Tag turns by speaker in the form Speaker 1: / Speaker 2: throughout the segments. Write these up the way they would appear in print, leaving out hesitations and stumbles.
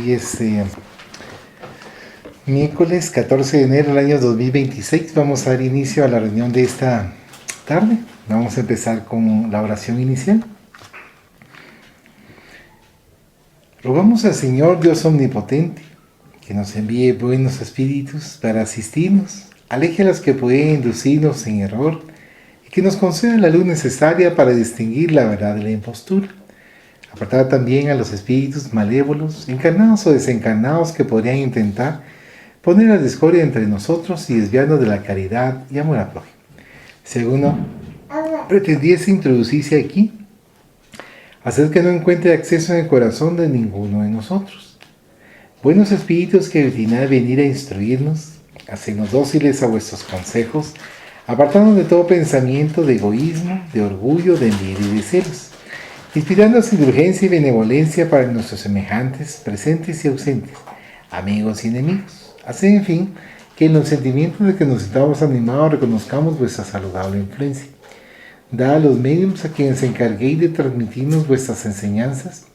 Speaker 1: Hoy es miércoles 14 de enero del año 2026. Vamos a dar inicio a la reunión de esta tarde. Vamos a empezar con la oración inicial. Rogamos al Señor Dios Omnipotente que nos envíe buenos espíritus para asistirnos, aleje a los que pueden inducirnos en error y que nos conceda la luz necesaria para distinguir la verdad de la impostura. Apartar también a los espíritus malévolos, encarnados o desencarnados, que podrían intentar poner la discordia entre nosotros y desviarnos de la caridad y amor al prójimo. Si alguno pretendiese introducirse aquí, haced que no encuentre acceso en el corazón de ninguno de nosotros. Buenos espíritus que al venir a instruirnos, hacednos dóciles a vuestros consejos, apartándonos de todo pensamiento de egoísmo, de orgullo, de envidia y de celos, inspirándonos indulgencia y benevolencia para nuestros semejantes, presentes y ausentes, amigos y enemigos. Haced, en fin, que en los sentimientos de que nos estamos animados reconozcamos vuestra saludable influencia. Dad a los médiums a quienes encarguéis de transmitirnos vuestras enseñanzas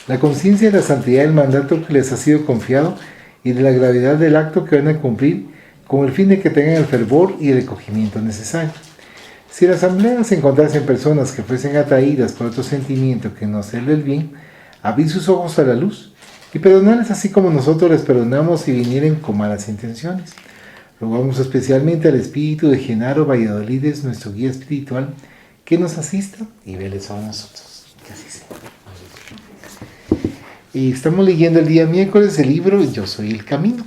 Speaker 1: la conciencia de la santidad del mandato que les ha sido confiado y de la gravedad del acto que van a cumplir, con el fin de que tengan el fervor y el acogimiento necesario. Si en la asamblea se encontrasen personas que fuesen atraídas por otro sentimiento que no hacerle el bien, abrid sus ojos a la luz y perdonarles así como nosotros les perdonamos si vinieren con malas intenciones. Rogamos especialmente al espíritu de Genaro Valladolid, nuestro guía espiritual, que nos asista y vele sobre nosotros. Que así sea. Estamos leyendo el día miércoles el libro Yo Soy el Camino.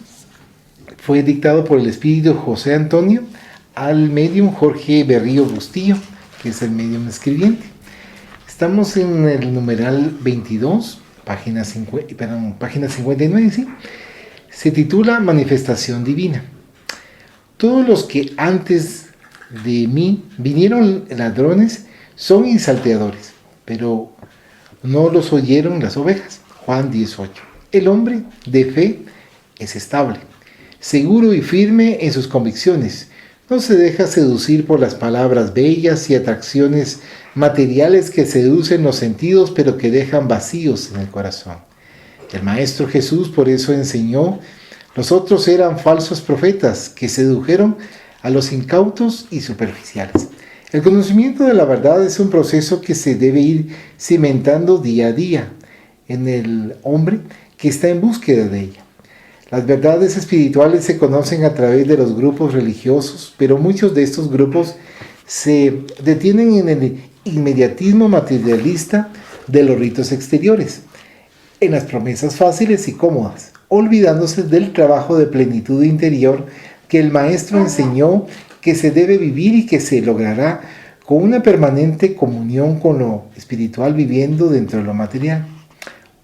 Speaker 1: Fue dictado por el espíritu José Antonio al medium Jorge Berrío Bustillo, que es el medium escribiente. Estamos en el numeral 22, página 59, ¿sí? Se titula Manifestación Divina. Todos los que antes de mí vinieron ladrones son y salteadores, pero no los oyeron las ovejas. Juan 18. El hombre de fe es estable, seguro y firme en sus convicciones. No se deja seducir por las palabras bellas y atracciones materiales que seducen los sentidos, pero que dejan vacíos en el corazón. El Maestro Jesús por eso enseñó: los otros eran falsos profetas que sedujeron a los incautos y superficiales. El conocimiento de la verdad es un proceso que se debe ir cimentando día a día en el hombre que está en búsqueda de ella. Las verdades espirituales se conocen a través de los grupos religiosos, pero muchos de estos grupos se detienen en el inmediatismo materialista de los ritos exteriores, en las promesas fáciles y cómodas, olvidándose del trabajo de plenitud interior que el Maestro enseñó que se debe vivir y que se logrará con una permanente comunión con lo espiritual viviendo dentro de lo material.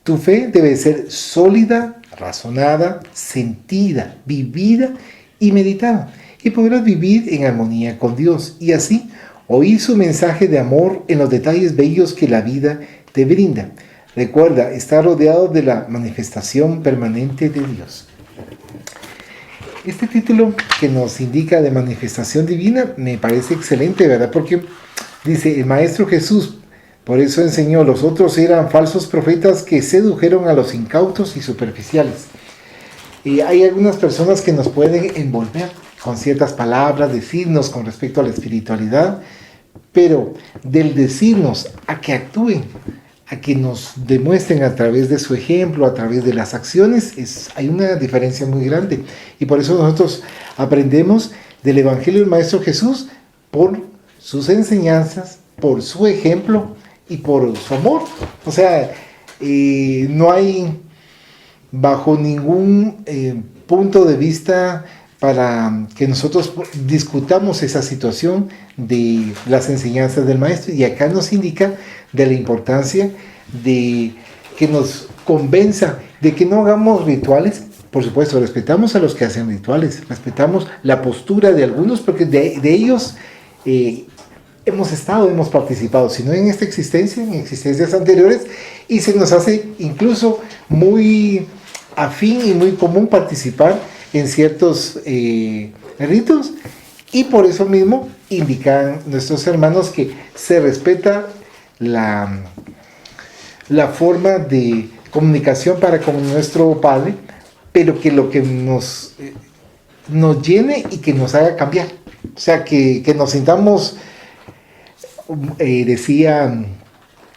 Speaker 1: Tu fe debe ser sólida, razonada, sentida, vivida y meditada, y podrás vivir en armonía con Dios y así oír su mensaje de amor en los detalles bellos que la vida te brinda. Recuerda, estar rodeado de la manifestación permanente de Dios. Este título que nos indica de manifestación divina me parece excelente, ¿verdad? Porque dice el Maestro Jesús, por eso enseñó: los otros eran falsos profetas que sedujeron a los incautos y superficiales. Y hay algunas personas que nos pueden envolver con ciertas palabras, decirnos con respecto a la espiritualidad, pero del decirnos a que actúen, a que nos demuestren a través de su ejemplo, a través de las acciones, hay una diferencia muy grande. Y por eso nosotros aprendemos del Evangelio del Maestro Jesús por sus enseñanzas, por su ejemplo y por su amor. O sea, no hay bajo ningún punto de vista para que nosotros discutamos esa situación de las enseñanzas del Maestro. Y acá nos indica de la importancia de que nos convenza de que no hagamos rituales. Por supuesto, respetamos a los que hacen rituales, respetamos la postura de algunos, porque de ellos hemos participado, si no en esta existencia, en existencias anteriores, y se nos hace incluso muy afín y muy común participar en ciertos ritos, y por eso mismo indican nuestros hermanos que se respeta la forma de comunicación para con nuestro Padre, pero que lo que nos llene y que nos haga cambiar. O sea, que nos sintamos, decía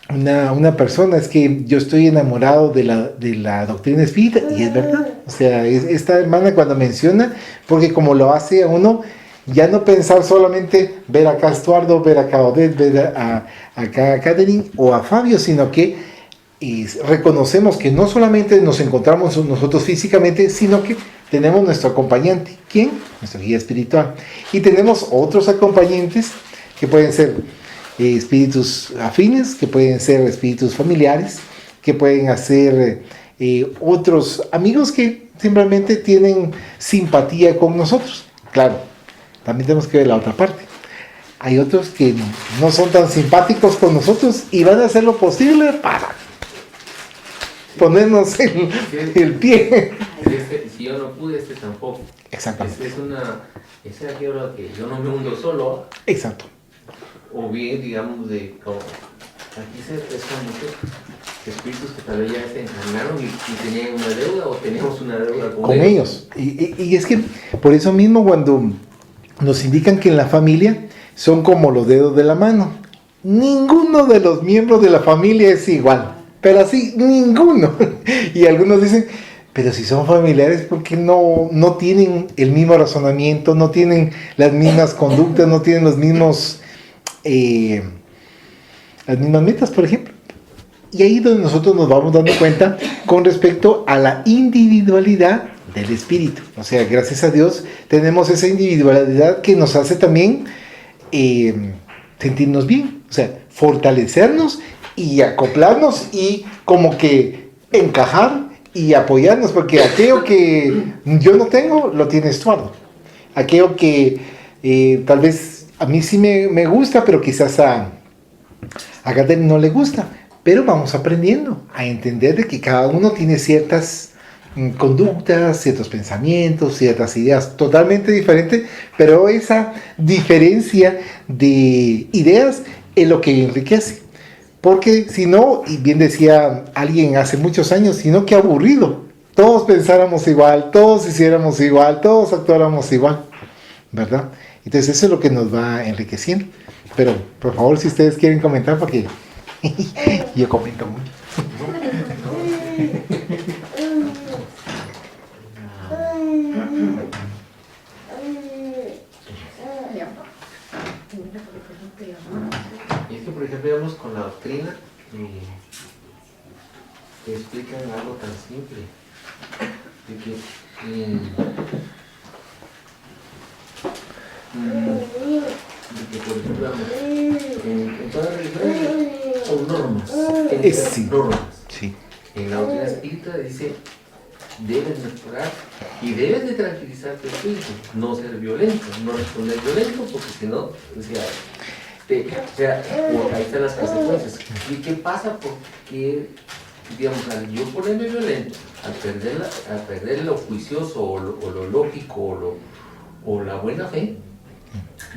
Speaker 1: una persona, es que yo estoy enamorado de la doctrina espírita, y es verdad. O sea, esta hermana cuando menciona, porque como lo hace a uno, ya no pensar solamente ver acá a Estuardo, ver acá a Odette, ver acá a Catherine o a Fabio, sino que reconocemos que no solamente nos encontramos nosotros físicamente, sino que tenemos nuestro acompañante. ¿Quién? Nuestro guía espiritual. Y tenemos otros acompañantes que pueden ser espíritus afines, que pueden ser espíritus familiares, que pueden ser otros amigos que simplemente tienen simpatía con nosotros. Claro, también tenemos que ver la otra parte. Hay otros que no son tan simpáticos con nosotros y van a hacer lo posible para ponernos el pie.
Speaker 2: Si yo no pude, tampoco.
Speaker 1: Exactamente.
Speaker 2: Es aquello que yo no me hundo solo.
Speaker 1: Exacto.
Speaker 2: O bien, digamos, aquí se expresan muchos espíritus que tal vez ya se encarnaron y tenían una deuda o tenemos una deuda con ellos.
Speaker 1: Y es que por eso mismo cuando nos indican que en la familia son como los dedos de la mano, ninguno de los miembros de la familia es igual, pero así ninguno. Y algunos dicen, pero si son familiares, ¿por qué no tienen el mismo razonamiento, no tienen las mismas conductas, no tienen los mismos las mismas metas, por ejemplo? Y ahí es donde nosotros nos vamos dando cuenta con respecto a la individualidad del espíritu. O sea, gracias a Dios tenemos esa individualidad que nos hace también sentirnos bien, o sea, fortalecernos y acoplarnos y como que encajar y apoyarnos, porque aquello que yo no tengo, lo tiene Estuardo. Aquello que tal vez a mí sí me gusta, pero quizás a Catherine no le gusta. Pero vamos aprendiendo a entender de que cada uno tiene ciertas conductas, ciertos pensamientos, ciertas ideas totalmente diferentes, pero esa diferencia de ideas es lo que enriquece. Porque si no, y bien decía alguien hace muchos años, si no, qué aburrido. Todos pensáramos igual, todos hiciéramos igual, todos actuáramos igual, ¿verdad? Entonces eso es lo que nos va enriqueciendo. Pero, por favor, si ustedes quieren comentar, porque yo comento mucho.
Speaker 2: Y es que, por ejemplo, vemos con la doctrina que explican algo tan simple, de que por ejemplo, en todas las religiones son normas.
Speaker 1: Sí.
Speaker 2: Normas.
Speaker 1: Sí.
Speaker 2: En la doctrina espírita dice, debes mejorar y debes de tranquilizar tu espíritu, no ser violento, no responder violento, porque si no, ahí están las consecuencias. ¿Y qué pasa? Porque, digamos, al yo ponerme violento, al perder lo juicioso o lo lógico o la buena fe,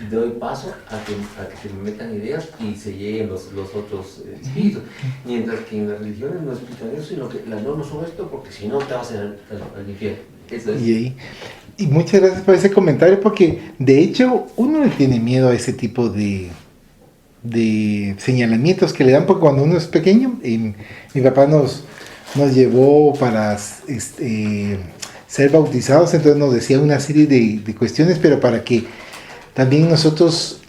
Speaker 2: doy paso a que se me metan ideas y se lleguen los otros espíritus. Mientras que en las religiones no explican eso, sino que las normas son esto, porque si no te vas al infierno. Eso es.
Speaker 1: Y muchas gracias por ese comentario, porque de hecho uno le tiene miedo a ese tipo de señalamientos que le dan, porque cuando uno es pequeño, mi papá nos llevó para ser bautizados, entonces nos decía una serie de cuestiones, pero para que también nosotros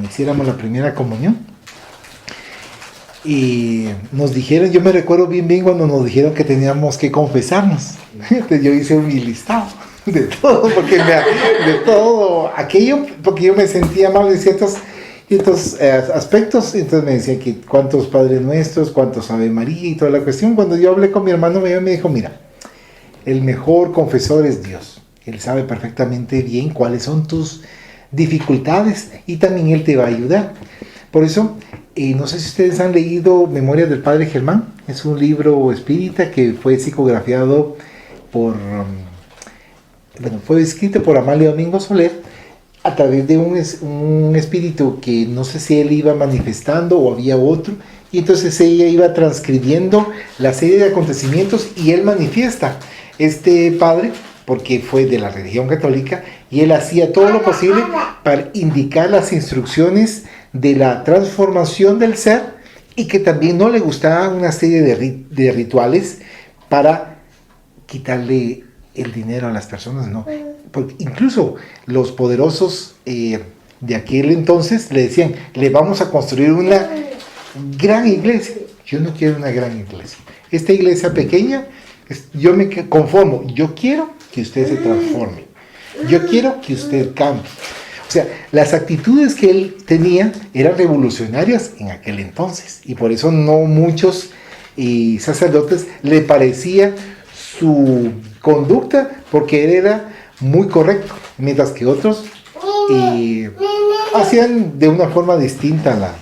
Speaker 1: hiciéramos la primera comunión. Y nos dijeron, yo me recuerdo bien cuando nos dijeron que teníamos que confesarnos. Entonces yo hice un listado de todo, de todo aquello, porque yo me sentía mal en ciertos aspectos. Entonces me decían que cuántos Padres Nuestros, cuántos Ave María y toda la cuestión. Cuando yo hablé con mi hermano, me dijo, mira, el mejor confesor es Dios. Él sabe perfectamente bien cuáles son tus dificultades y también Él te va a ayudar. Por eso, no sé si ustedes han leído Memorias del Padre Germán. Es un libro espírita que fue psicografiado fue escrito por Amalio Domingo Soler a través de un espíritu que no sé si él iba manifestando o había otro, y entonces ella iba transcribiendo la serie de acontecimientos y él manifiesta, este padre, porque fue de la religión católica, y él hacía todo lo posible para indicar las instrucciones de la transformación del ser y que también no le gustaba una serie de rituales para quitarle el dinero a las personas, ¿no? Porque incluso los poderosos de aquel entonces le decían, le vamos a construir una gran iglesia. Yo no quiero una gran iglesia. Esta iglesia pequeña, yo me conformo. Yo quiero que usted se transforme. Yo quiero que usted cambie. O sea, las actitudes que él tenía eran revolucionarias en aquel entonces. Y por eso no muchos sacerdotes le parecía su conducta, porque él era muy correcto, mientras que otros hacían de una forma distinta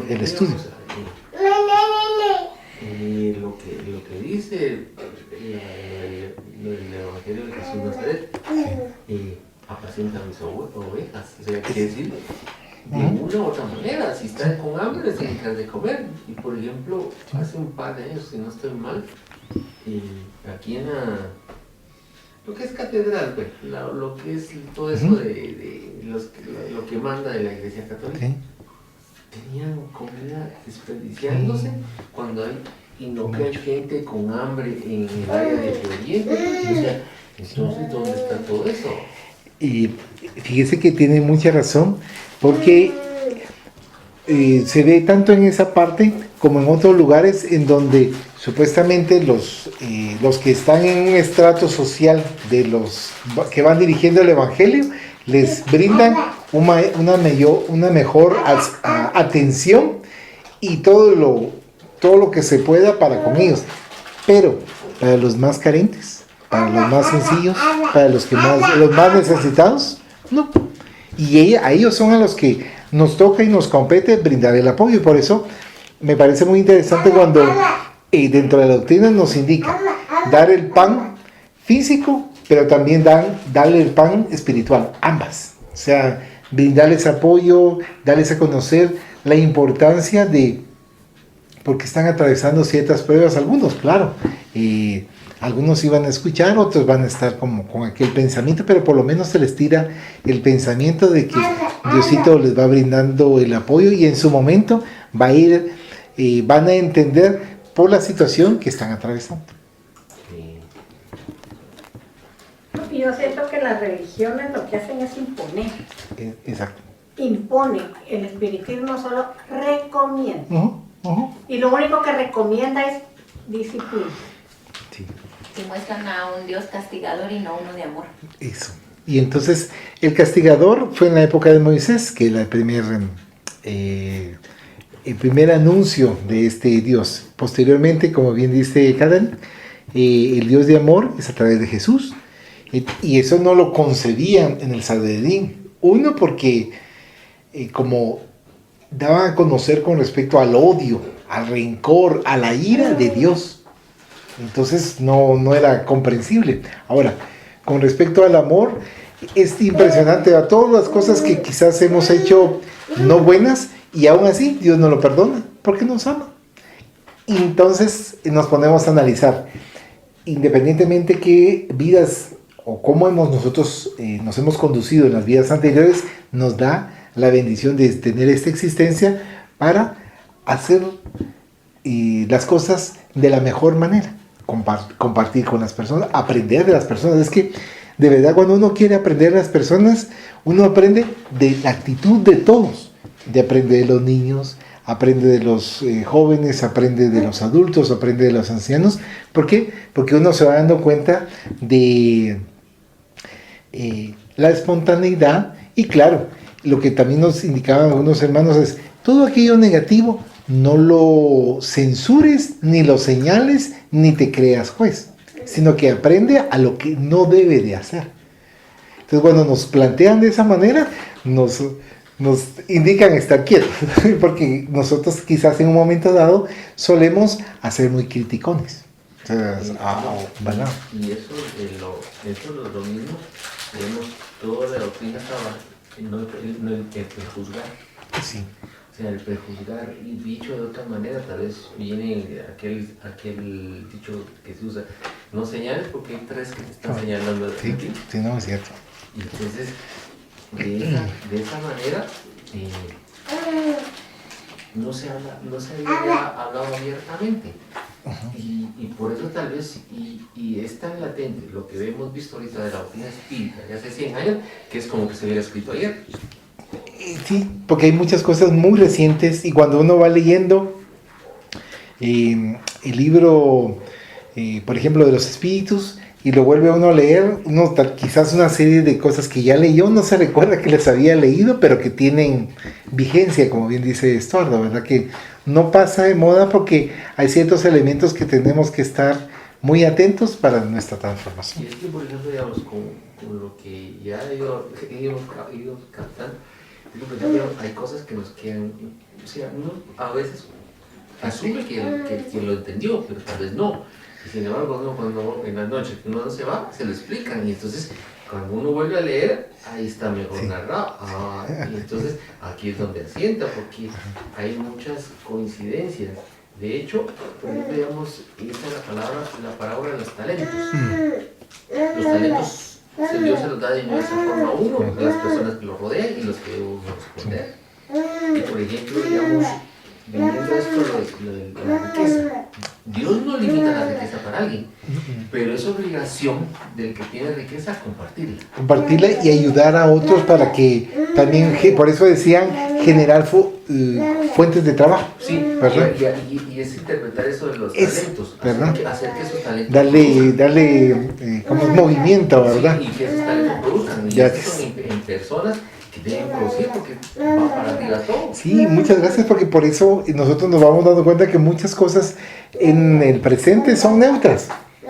Speaker 1: el estudio.
Speaker 2: Lo que dice el Evangelio de Jesús de Nazaret, apacienta mis ovejas, o sea, quiere decir, de una u otra manera, si están con hambre, les tienen que dar de comer. Y por ejemplo, hace un par de años, si no estoy mal, aquí en lo que es catedral, pues, lo que es todo eso de lo que manda de la Iglesia Católica, tenían comida desperdiciándose cuando hay, y no que hay gente con hambre en el área de Oriente. O sea, entonces, ¿dónde está todo eso?
Speaker 1: Y fíjese que tiene mucha razón, porque se ve tanto en esa parte como en otros lugares en donde supuestamente los que están en un estrato social de los que van dirigiendo el evangelio les brindan una mejor atención y todo lo que se pueda para con ellos, pero para los más carentes, para los más sencillos, para los más necesitados, no. Y a ellos son a los que nos toca y nos compete brindar el apoyo. Y por eso me parece muy interesante cuando dentro de la doctrina nos indica dar el pan físico, pero también darle el pan espiritual, ambas. O sea, brindarles apoyo, darles a conocer la importancia porque están atravesando ciertas pruebas, algunos, claro. Algunos iban a escuchar, otros van a estar como con aquel pensamiento, pero por lo menos se les tira el pensamiento de que Diosito les va brindando el apoyo y en su momento van a entender por la situación que están atravesando.
Speaker 3: Yo siento que las religiones lo que hacen es imponer.
Speaker 1: Exacto.
Speaker 3: Impone. El espiritismo solo recomienda. Y lo único que recomienda es disciplina.
Speaker 1: Sí.
Speaker 4: Si muestran a un Dios castigador y no uno de amor.
Speaker 1: Eso. Y entonces el castigador fue en la época de Moisés, que el primer anuncio de este Dios. Posteriormente, como bien dice Karen, el Dios de amor es a través de Jesús. Y eso no lo concebían en el Sanedrín. Uno, porque como daban a conocer con respecto al odio, al rencor, a la ira de Dios. Entonces no era comprensible. Ahora, con respecto al amor, es impresionante a todas las cosas que quizás hemos hecho no buenas y aún así Dios nos lo perdona porque nos ama. Y entonces nos ponemos a analizar, independientemente qué vidas o cómo nosotros nos hemos conducido en las vidas anteriores, nos da la bendición de tener esta existencia para hacer las cosas de la mejor manera. Compartir con las personas, aprender de las personas. Es que de verdad cuando uno quiere aprender de las personas, uno aprende de la actitud de todos, aprende de los niños, aprende de los jóvenes, aprende de los adultos, aprende de los ancianos. ¿Por qué? Porque uno se va dando cuenta de la espontaneidad y claro, lo que también nos indicaban algunos hermanos es todo aquello negativo no lo censures, ni lo señales, ni te creas juez, sino que aprende a lo que no debe de hacer. Entonces, cuando nos plantean de esa manera, nos indican estar quietos, porque nosotros quizás en un momento dado solemos hacer muy criticones. Entonces, ¿verdad?
Speaker 2: Y eso es lo mismo, tenemos toda la doctrina estaba, no el juzgar.
Speaker 1: Sí.
Speaker 2: O sea, el prejuzgar, y dicho de otra manera, tal vez viene aquel dicho que se usa, no señales porque hay tres que te están señalando a ti.
Speaker 1: Sí, no, es cierto.
Speaker 2: Y entonces, de esa manera, no se había hablado abiertamente. Y por eso tal vez, y es tan latente lo que hemos visto ahorita de la doctrina espírita de hace 100 años, que es como que se hubiera escrito ayer.
Speaker 1: Sí, porque hay muchas cosas muy recientes y cuando uno va leyendo el libro, por ejemplo, de los espíritus, y lo vuelve uno a leer, quizás una serie de cosas que ya leyó, no se recuerda que las había leído, pero que tienen vigencia, como bien dice Estuardo, ¿verdad? Que no pasa de moda porque hay ciertos elementos que tenemos que estar muy atentos para nuestra transformación.
Speaker 2: Y es que, por ejemplo, digamos, con lo que ya he ido captando, por ejemplo, hay cosas que nos quedan, o sea, uno a veces asume que lo entendió, pero tal vez no. Y sin embargo, uno cuando en la noche que uno no se va, se lo explican. Y entonces, cuando uno vuelve a leer, ahí está mejor narrado. Y entonces, aquí es donde asienta, porque hay muchas coincidencias. De hecho, por ejemplo, digamos, esta es la parábola de los talentos. Los talentos, Dios se los da de esa forma a uno, a las personas que lo rodean y los que uno responder. Y por ejemplo, digamos, viendo esto lo de la riqueza, Dios no limita la riqueza para alguien, pero es obligación del que tiene riqueza compartirla
Speaker 1: Y ayudar a otros para que también, por eso decían, generar fuentes de trabajo.
Speaker 2: Sí,
Speaker 1: ¿verdad?
Speaker 2: Y es interpretar eso de los talentos, hacer que esos talentos
Speaker 1: darle como un movimiento, ¿verdad?
Speaker 2: Sí, y que esos talentos produzcan, y estos son en personas que deben producir porque va para arriba todo.
Speaker 1: Sí, muchas gracias, porque por eso nosotros nos vamos dando cuenta que muchas cosas en el presente son neutras.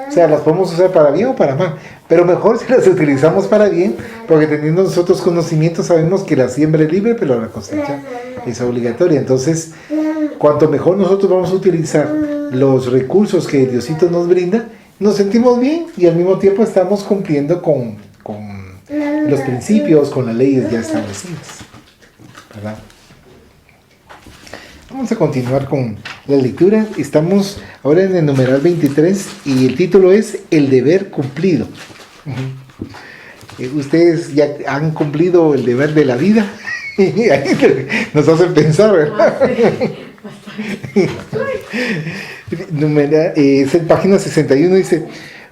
Speaker 1: O sea, las podemos usar para bien o para mal, pero mejor si las utilizamos para bien, porque teniendo nosotros conocimiento sabemos que la siembra es libre, pero la cosecha es obligatoria. Entonces, cuanto mejor nosotros vamos a utilizar los recursos que Diosito nos brinda, nos sentimos bien y al mismo tiempo estamos cumpliendo con los principios, con las leyes ya establecidas, ¿verdad? Vamos a continuar con la lectura. Estamos ahora en el numeral 23 y el título es El deber cumplido. ¿Ustedes ya han cumplido el deber de la vida? Nos hacen pensar, ¿verdad? Es en página 61, dice: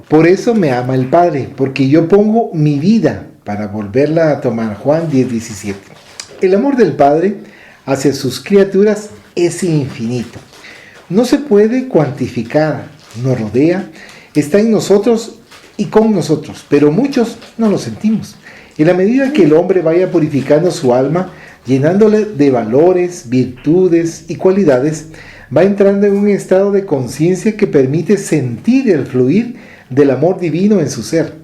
Speaker 1: por eso me ama el Padre, porque yo pongo mi vida para volverla a tomar. Juan 10:17. El amor del Padre hacia sus criaturas es infinito. No se puede cuantificar, nos rodea, está en nosotros y con nosotros, pero muchos no lo sentimos. En la medida que el hombre vaya purificando su alma, llenándole de valores, virtudes y cualidades, va entrando en un estado de conciencia que permite sentir el fluir del amor divino en su ser.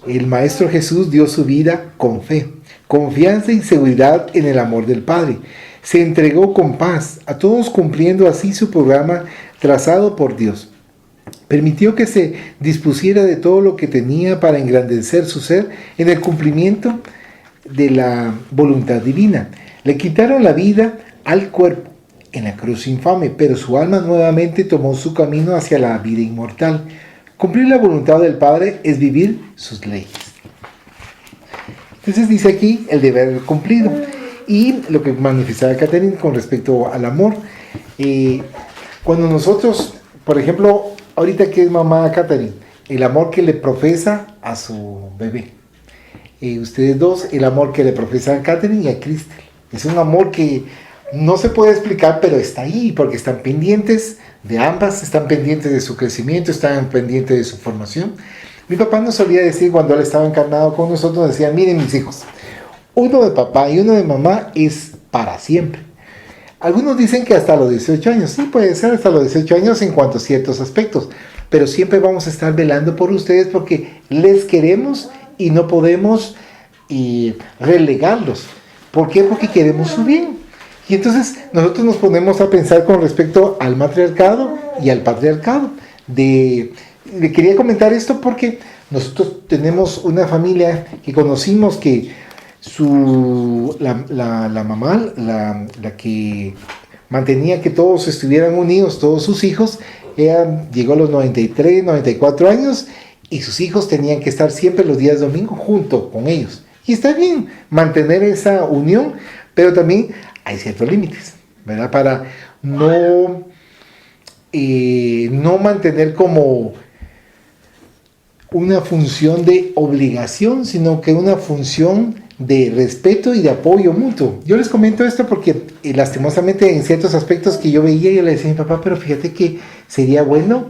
Speaker 1: El Maestro Jesús dio su vida con fe, confianza y seguridad en el amor del Padre. Se entregó con paz a todos, cumpliendo así su programa trazado por Dios. Permitió que se dispusiera de todo lo que tenía para engrandecer su ser en el cumplimiento de la voluntad divina. Le quitaron la vida al cuerpo en la cruz infame, pero su alma nuevamente tomó su camino hacia la vida inmortal. Cumplir la voluntad del Padre es vivir sus leyes. Entonces dice aquí el deber cumplido. Y lo que manifestaba Catherine con respecto al amor. Cuando nosotros, por ejemplo, ahorita que es mamá Catherine, el amor que le profesa a su bebé. Ustedes dos, el amor que le profesan a Catherine y a Crystal. Es un amor que no se puede explicar, pero está ahí, porque están pendientes de ambas, están pendientes de su crecimiento, están pendientes de su formación. Mi papá nos solía decir, cuando él estaba encarnado con nosotros, decía: miren mis hijos, uno de papá y uno de mamá es para siempre. Algunos dicen que hasta los 18 años, sí, puede ser hasta los 18 años en cuanto a ciertos aspectos, pero siempre vamos a estar velando por ustedes porque les queremos y no podemos relegarlos. ¿Por qué? Porque queremos su bien. Y entonces nosotros nos ponemos a pensar con respecto al matriarcado y al patriarcado. Le quería comentar esto porque nosotros tenemos una familia que conocimos que la mamá, la que mantenía que todos estuvieran unidos, todos sus hijos, ella llegó a los 93, 94 años y sus hijos tenían que estar siempre los días domingo junto con ellos. Y está bien mantener esa unión, pero también hay ciertos límites, ¿verdad? Para no mantener como una función de obligación, sino que una función de respeto y de apoyo mutuo. Yo les comento esto porque lastimosamente en ciertos aspectos que yo veía, yo le decía a mi papá, pero fíjate que sería bueno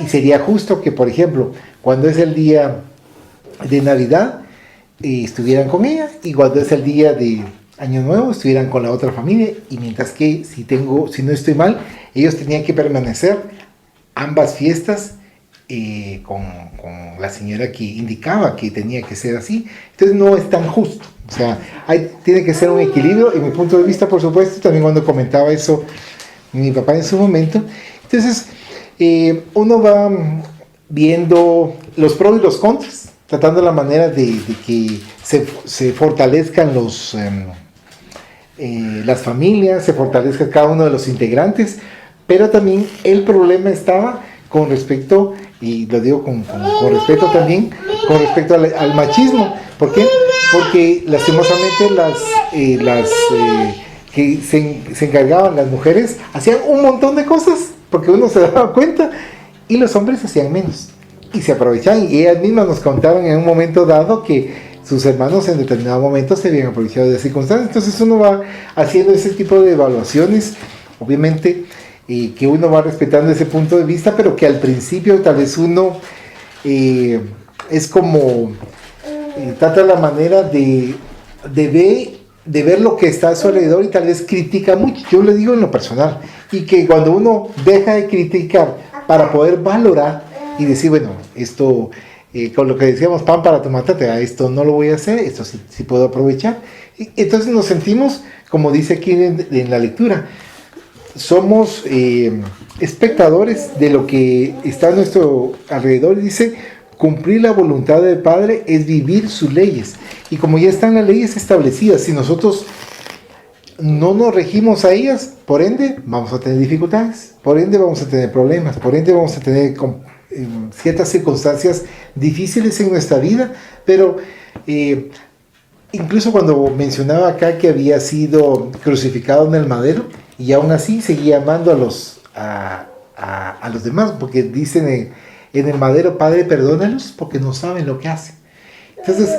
Speaker 1: y sería justo que, por ejemplo, cuando es el día de Navidad, estuvieran con ella, y cuando es el día de Año Nuevo, estuvieran con la otra familia, y mientras que, si no estoy mal, ellos tenían que permanecer ambas fiestas con la señora que indicaba que tenía que ser así. Entonces no es tan justo, o sea, tiene que ser un equilibrio, en mi punto de vista, por supuesto, también cuando comentaba eso mi papá en su momento. Entonces uno va viendo los pros y los contras, tratando la manera de que se fortalezcan las familias, se fortalezca cada uno de los integrantes, pero también el problema estaba con respecto, y lo digo con respeto también, con respecto al machismo. ¿Por qué? Porque lastimosamente las que se encargaban, las mujeres, hacían un montón de cosas, porque uno se daba cuenta, y los hombres hacían menos, y se aprovechaban, y ellas mismas nos contaron en un momento dado que sus hermanos en determinado momento se habían aprovechado de circunstancias. Entonces uno va haciendo ese tipo de evaluaciones, obviamente, que uno va respetando ese punto de vista, pero que al principio tal vez uno es como trata la manera de ver lo que está a su alrededor, y tal vez critica mucho. Yo le digo en lo personal, y que cuando uno deja de criticar para poder valorar y decir, bueno, esto, con lo que decíamos, pan para tu matate, esto no lo voy a hacer, esto sí puedo aprovechar. Y entonces nos sentimos, como dice aquí en la lectura, somos espectadores de lo que está a nuestro alrededor. Dice, cumplir la voluntad del Padre es vivir sus leyes. Y como ya están las leyes establecidas, si nosotros no nos regimos a ellas, por ende vamos a tener dificultades, por ende vamos a tener problemas, por ende vamos a tener ciertas circunstancias difíciles en nuestra vida. Pero incluso cuando mencionaba acá que había sido crucificado en el madero, y aún así seguía amando a los demás, porque dicen en el madero, Padre, perdónalos porque no saben lo que hacen. Entonces,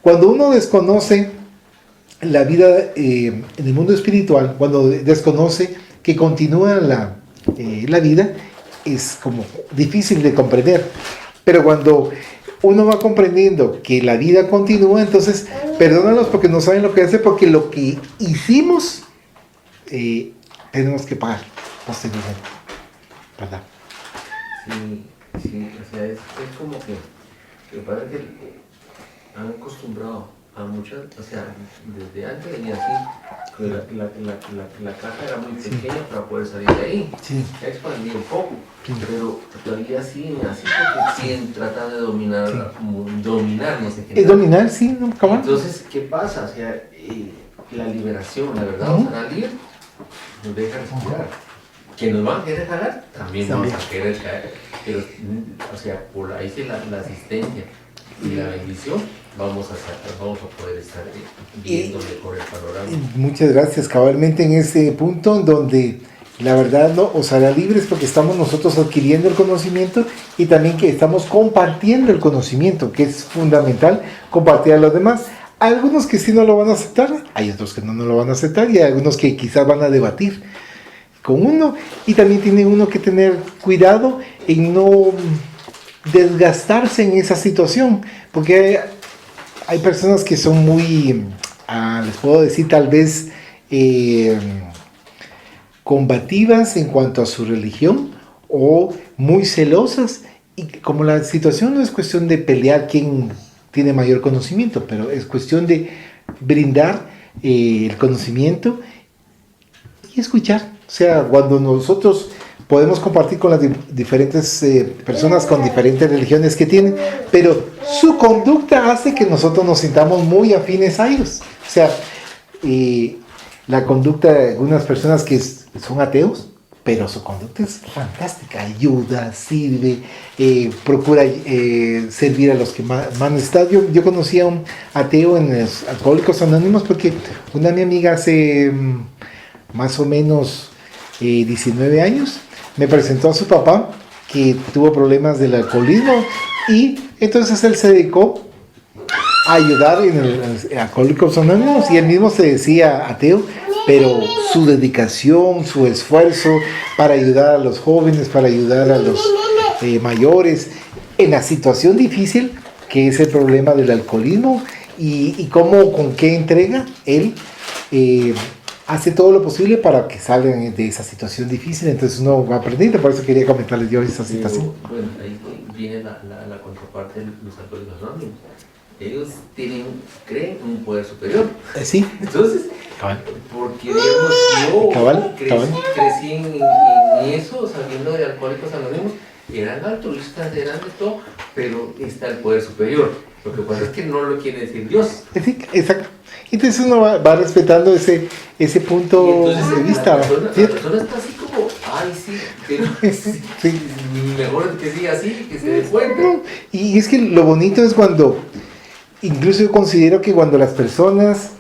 Speaker 1: cuando uno desconoce la vida en el mundo espiritual, cuando desconoce que continúa la vida, es como difícil de comprender. Pero cuando uno va comprendiendo que la vida continúa, entonces perdónalos porque no saben lo que hacen, porque lo que hicimos tenemos que pagar posteriormente, ¿verdad?
Speaker 2: Sí, o sea, es como que parece que han acostumbrado a muchas, o sea, desde antes venía así, que la caja era muy pequeña para poder salir de ahí.
Speaker 1: Sí.
Speaker 2: Se ha expandido un poco, pero todavía siguen así porque siguen tratando de dominar, no sé qué.
Speaker 1: Dominar, sí, no, ¿cómo?
Speaker 2: Entonces, ¿qué pasa? O sea, la liberación, la verdad, o sea, la libre nos deja respirar. Que nos van a querer jalar, también vamos a querer caer. Pero, o sea, por ahí sí la asistencia y la bendición, vamos a poder estar viendo mejor el panorama.
Speaker 1: Muchas gracias, cabalmente en ese punto en donde la verdad os hará libres, porque estamos nosotros adquiriendo el conocimiento, y también que estamos compartiendo el conocimiento, que es fundamental compartir a los demás. Hay algunos que sí no lo van a aceptar, hay otros que no lo van a aceptar, y hay algunos que quizás van a debatir con uno, y también tiene uno que tener cuidado en no desgastarse en esa situación, porque hay personas que son muy, les puedo decir tal vez, combativas en cuanto a su religión, o muy celosas, y como la situación no es cuestión de pelear quién tiene mayor conocimiento, pero es cuestión de brindar el conocimiento y escuchar. O sea, cuando nosotros podemos compartir con las diferentes personas con diferentes religiones que tienen, pero su conducta hace que nosotros nos sintamos muy afines a ellos. O sea, la conducta de algunas personas que son ateos, pero su conducta es fantástica, ayuda, sirve, procura servir a los que más necesitan. Yo conocí a un ateo en los Alcohólicos Anónimos porque una de mi amiga hace más o menos 19 años me presentó a su papá que tuvo problemas del alcoholismo y entonces él se dedicó a ayudar en el Alcohólicos Anónimos y él mismo se decía ateo, pero su dedicación, su esfuerzo para ayudar a los jóvenes, para ayudar a los mayores en la situación difícil que es el problema del alcoholismo y cómo, con qué entrega él hace todo lo posible para que salgan de esa situación difícil. Entonces uno va aprendiendo, por eso quería comentarles yo esa situación.
Speaker 2: Bueno, ahí viene la contraparte de los Alcohólicos Anónimos. Ellos creen en un poder superior.
Speaker 1: Sí.
Speaker 2: Entonces,
Speaker 1: cabal.
Speaker 2: porque digamos, yo crecí en eso, sabiendo de Alcohólicos Anónimos, eran altruistas, eran de todo, pero está el poder superior. Lo que pasa es que no lo quiere decir Dios.
Speaker 1: Sí, exacto. Entonces uno va respetando ese punto de vista.
Speaker 2: La persona está así como, ay sí, pero sí. Mejor que siga así, que se dé cuenta.
Speaker 1: Y es que lo bonito es cuando, incluso yo considero que cuando las personas,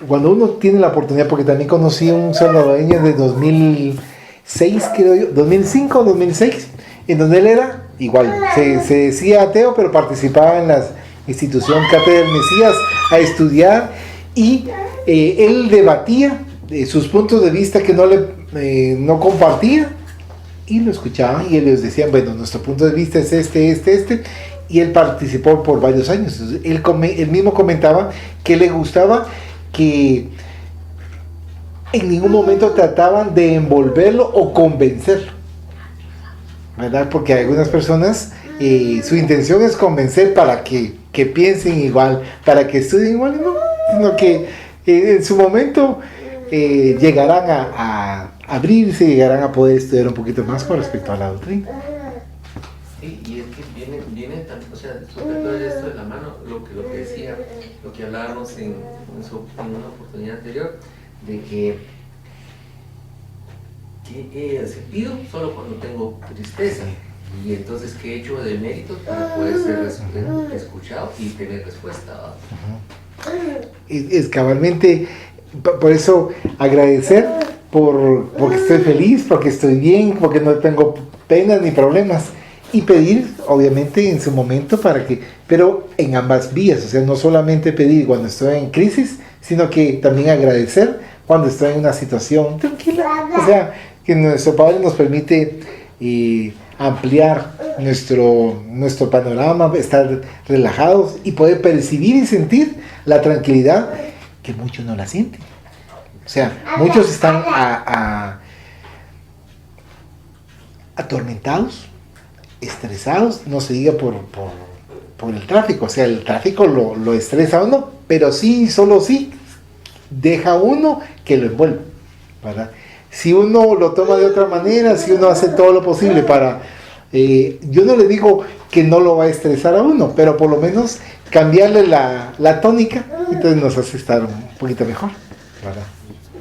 Speaker 1: cuando uno tiene la oportunidad, porque también conocí a un salvadoreño de 2006, creo yo, 2005 o 2006, en donde él era igual, se decía ateo, pero participaba en la institución Cátedra del Mesías a estudiar y él debatía sus puntos de vista que no compartía y lo escuchaban y ellos decían, bueno, nuestro punto de vista es este, y él participó por varios años. Él mismo comentaba que le gustaba que en ningún momento trataban de envolverlo o convencerlo, ¿verdad? Porque algunas personas su intención es convencer para que piensen igual, para que estudien igual, no, sino que en su momento llegarán a abrirse, llegarán a poder estudiar un poquito más con respecto a la doctrina.
Speaker 2: Sí, y es que viene también, o sea, sobre todo esto de la mano, lo que decía, lo que hablábamos en una oportunidad anterior, de que se pido solo cuando tengo tristeza. Y entonces, ¿qué he hecho de mérito para poder ser escuchado y tener respuesta?
Speaker 1: Es cabalmente, por eso agradecer porque estoy feliz, porque estoy bien, porque no tengo penas ni problemas. Y pedir, obviamente, en su momento pero en ambas vías, o sea, no solamente pedir cuando estoy en crisis, sino que también agradecer cuando estoy en una situación tranquila. O sea, que nuestro Padre nos permite ampliar nuestro panorama, estar relajados y poder percibir y sentir la tranquilidad que muchos no la sienten. O sea, muchos están atormentados, estresados, no se diga por el tráfico. O sea, el tráfico lo estresa a uno, pero solo sí deja uno que lo envuelve, ¿verdad? Si uno lo toma de otra manera, si uno hace todo lo posible para... yo no le digo que no lo va a estresar a uno, pero por lo menos cambiarle la tónica, entonces nos hace estar un poquito mejor, ¿verdad?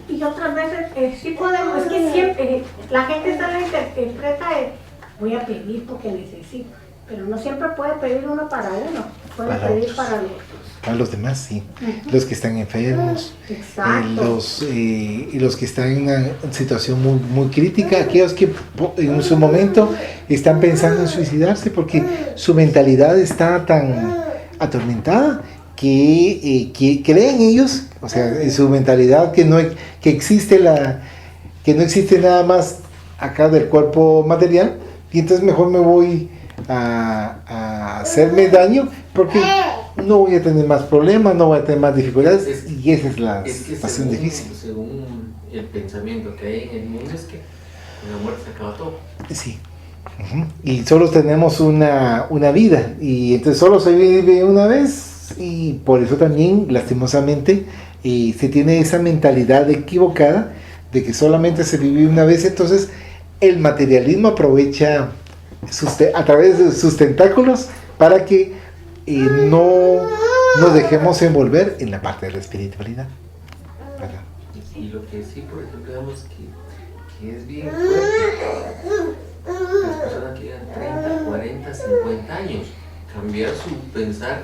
Speaker 3: Y otras veces sí podemos, es que siempre la gente solo interpreta voy a pedir porque necesito, pero no siempre puede pedir uno para uno, puede pedir otros. Para
Speaker 1: los demás, sí. Uh-huh. Los que están enfermos, y los que están en una situación muy, muy crítica, aquellos que en su momento están pensando en suicidarse porque su mentalidad está tan atormentada que creen ellos, o sea, en su mentalidad que no existe nada más acá del cuerpo material, y entonces mejor me voy a hacerme daño porque no voy a tener más problemas, no voy a tener más dificultades, y esa es la situación difícil.
Speaker 2: Según el pensamiento que hay en el mundo es que con la muerte se acaba todo.
Speaker 1: Sí. Uh-huh. Y solo tenemos una vida, y entonces solo se vive una vez, y por eso también lastimosamente se tiene esa mentalidad equivocada de que solamente se vive una vez, entonces el materialismo aprovecha a través de sus tentáculos para que no nos dejemos envolver en la parte de la espiritualidad, ¿verdad?
Speaker 2: Y lo que sí, por ejemplo, digamos que es bien fuerte, las personas que llegan 30, 40, 50 años, cambiar su pensar.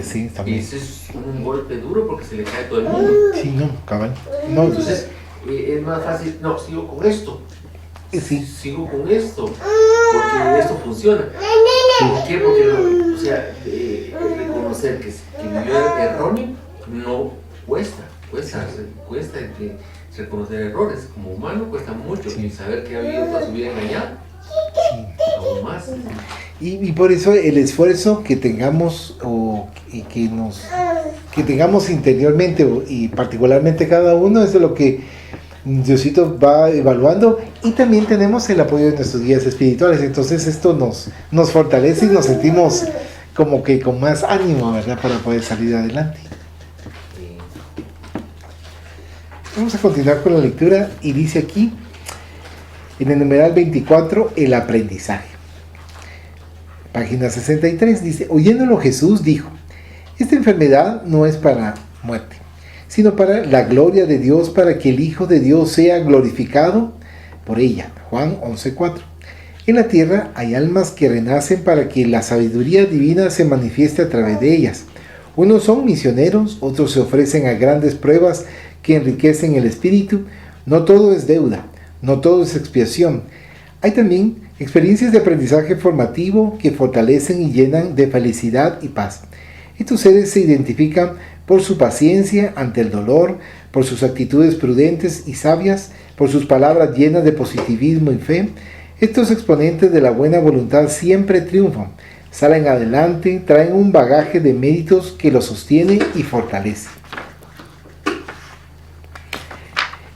Speaker 1: Sí, también.
Speaker 2: Y ese es un golpe duro porque se le cae todo el mundo.
Speaker 1: Sí, no, cabal. No,
Speaker 2: entonces, es más fácil, no, sigo con esto.
Speaker 1: Sí.
Speaker 2: Sigo con esto, porque esto funciona. ¿Por qué? Porque, o sea, reconocer que vivió erróneo no cuesta reconocer errores. Como humano cuesta mucho, y saber que ha vivido toda su vida engañado, aún más.
Speaker 1: Y por eso el esfuerzo que tengamos que tengamos interiormente y particularmente cada uno es de lo que Diosito va evaluando, y también tenemos el apoyo de nuestros guías espirituales. Entonces esto nos fortalece y nos sentimos como que con más ánimo, ¿verdad?, para poder salir adelante. Vamos a continuar con la lectura y dice aquí en el numeral 24, el aprendizaje. Página 63 dice: oyéndolo Jesús dijo: esta enfermedad no es para muerte, sino para la gloria de Dios, para que el Hijo de Dios sea glorificado por ella. Juan 11:4. En la tierra hay almas que renacen para que la sabiduría divina se manifieste a través de ellas. Unos son misioneros, otros se ofrecen a grandes pruebas que enriquecen el espíritu. No todo es deuda, no todo es expiación. Hay también experiencias de aprendizaje formativo que fortalecen y llenan de felicidad y paz. Estos seres se identifican por su paciencia ante el dolor, por sus actitudes prudentes y sabias, por sus palabras llenas de positivismo y fe. Estos exponentes de la buena voluntad siempre triunfan, salen adelante, traen un bagaje de méritos que los sostiene y fortalece.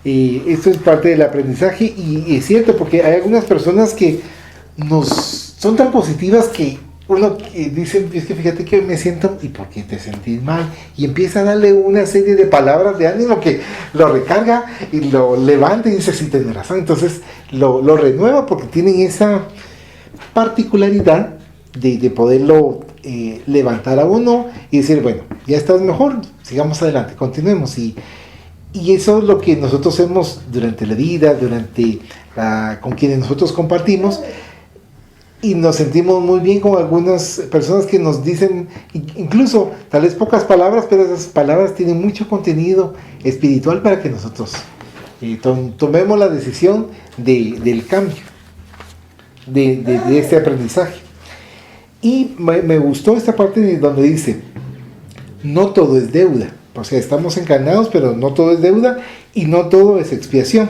Speaker 1: Esto es parte del aprendizaje, y es cierto, porque hay algunas personas que son tan positivas que uno dice: es que fíjate que me siento, ¿y por qué te sentís mal? Y empieza a darle una serie de palabras de ánimo que lo recarga y lo levanta y dice: sí, tienes razón. Entonces lo renueva, porque tienen esa particularidad de poderlo levantar a uno y decir: bueno, ya estás mejor, sigamos adelante, continuemos. Y eso es lo que nosotros hacemos durante la vida, con quienes nosotros compartimos, y nos sentimos muy bien con algunas personas que nos dicen, incluso tal vez pocas palabras, pero esas palabras tienen mucho contenido espiritual para que nosotros tomemos la decisión del cambio, de este aprendizaje. Y me gustó esta parte donde dice: no todo es deuda. O sea, estamos encarnados, pero no todo es deuda y no todo es expiación.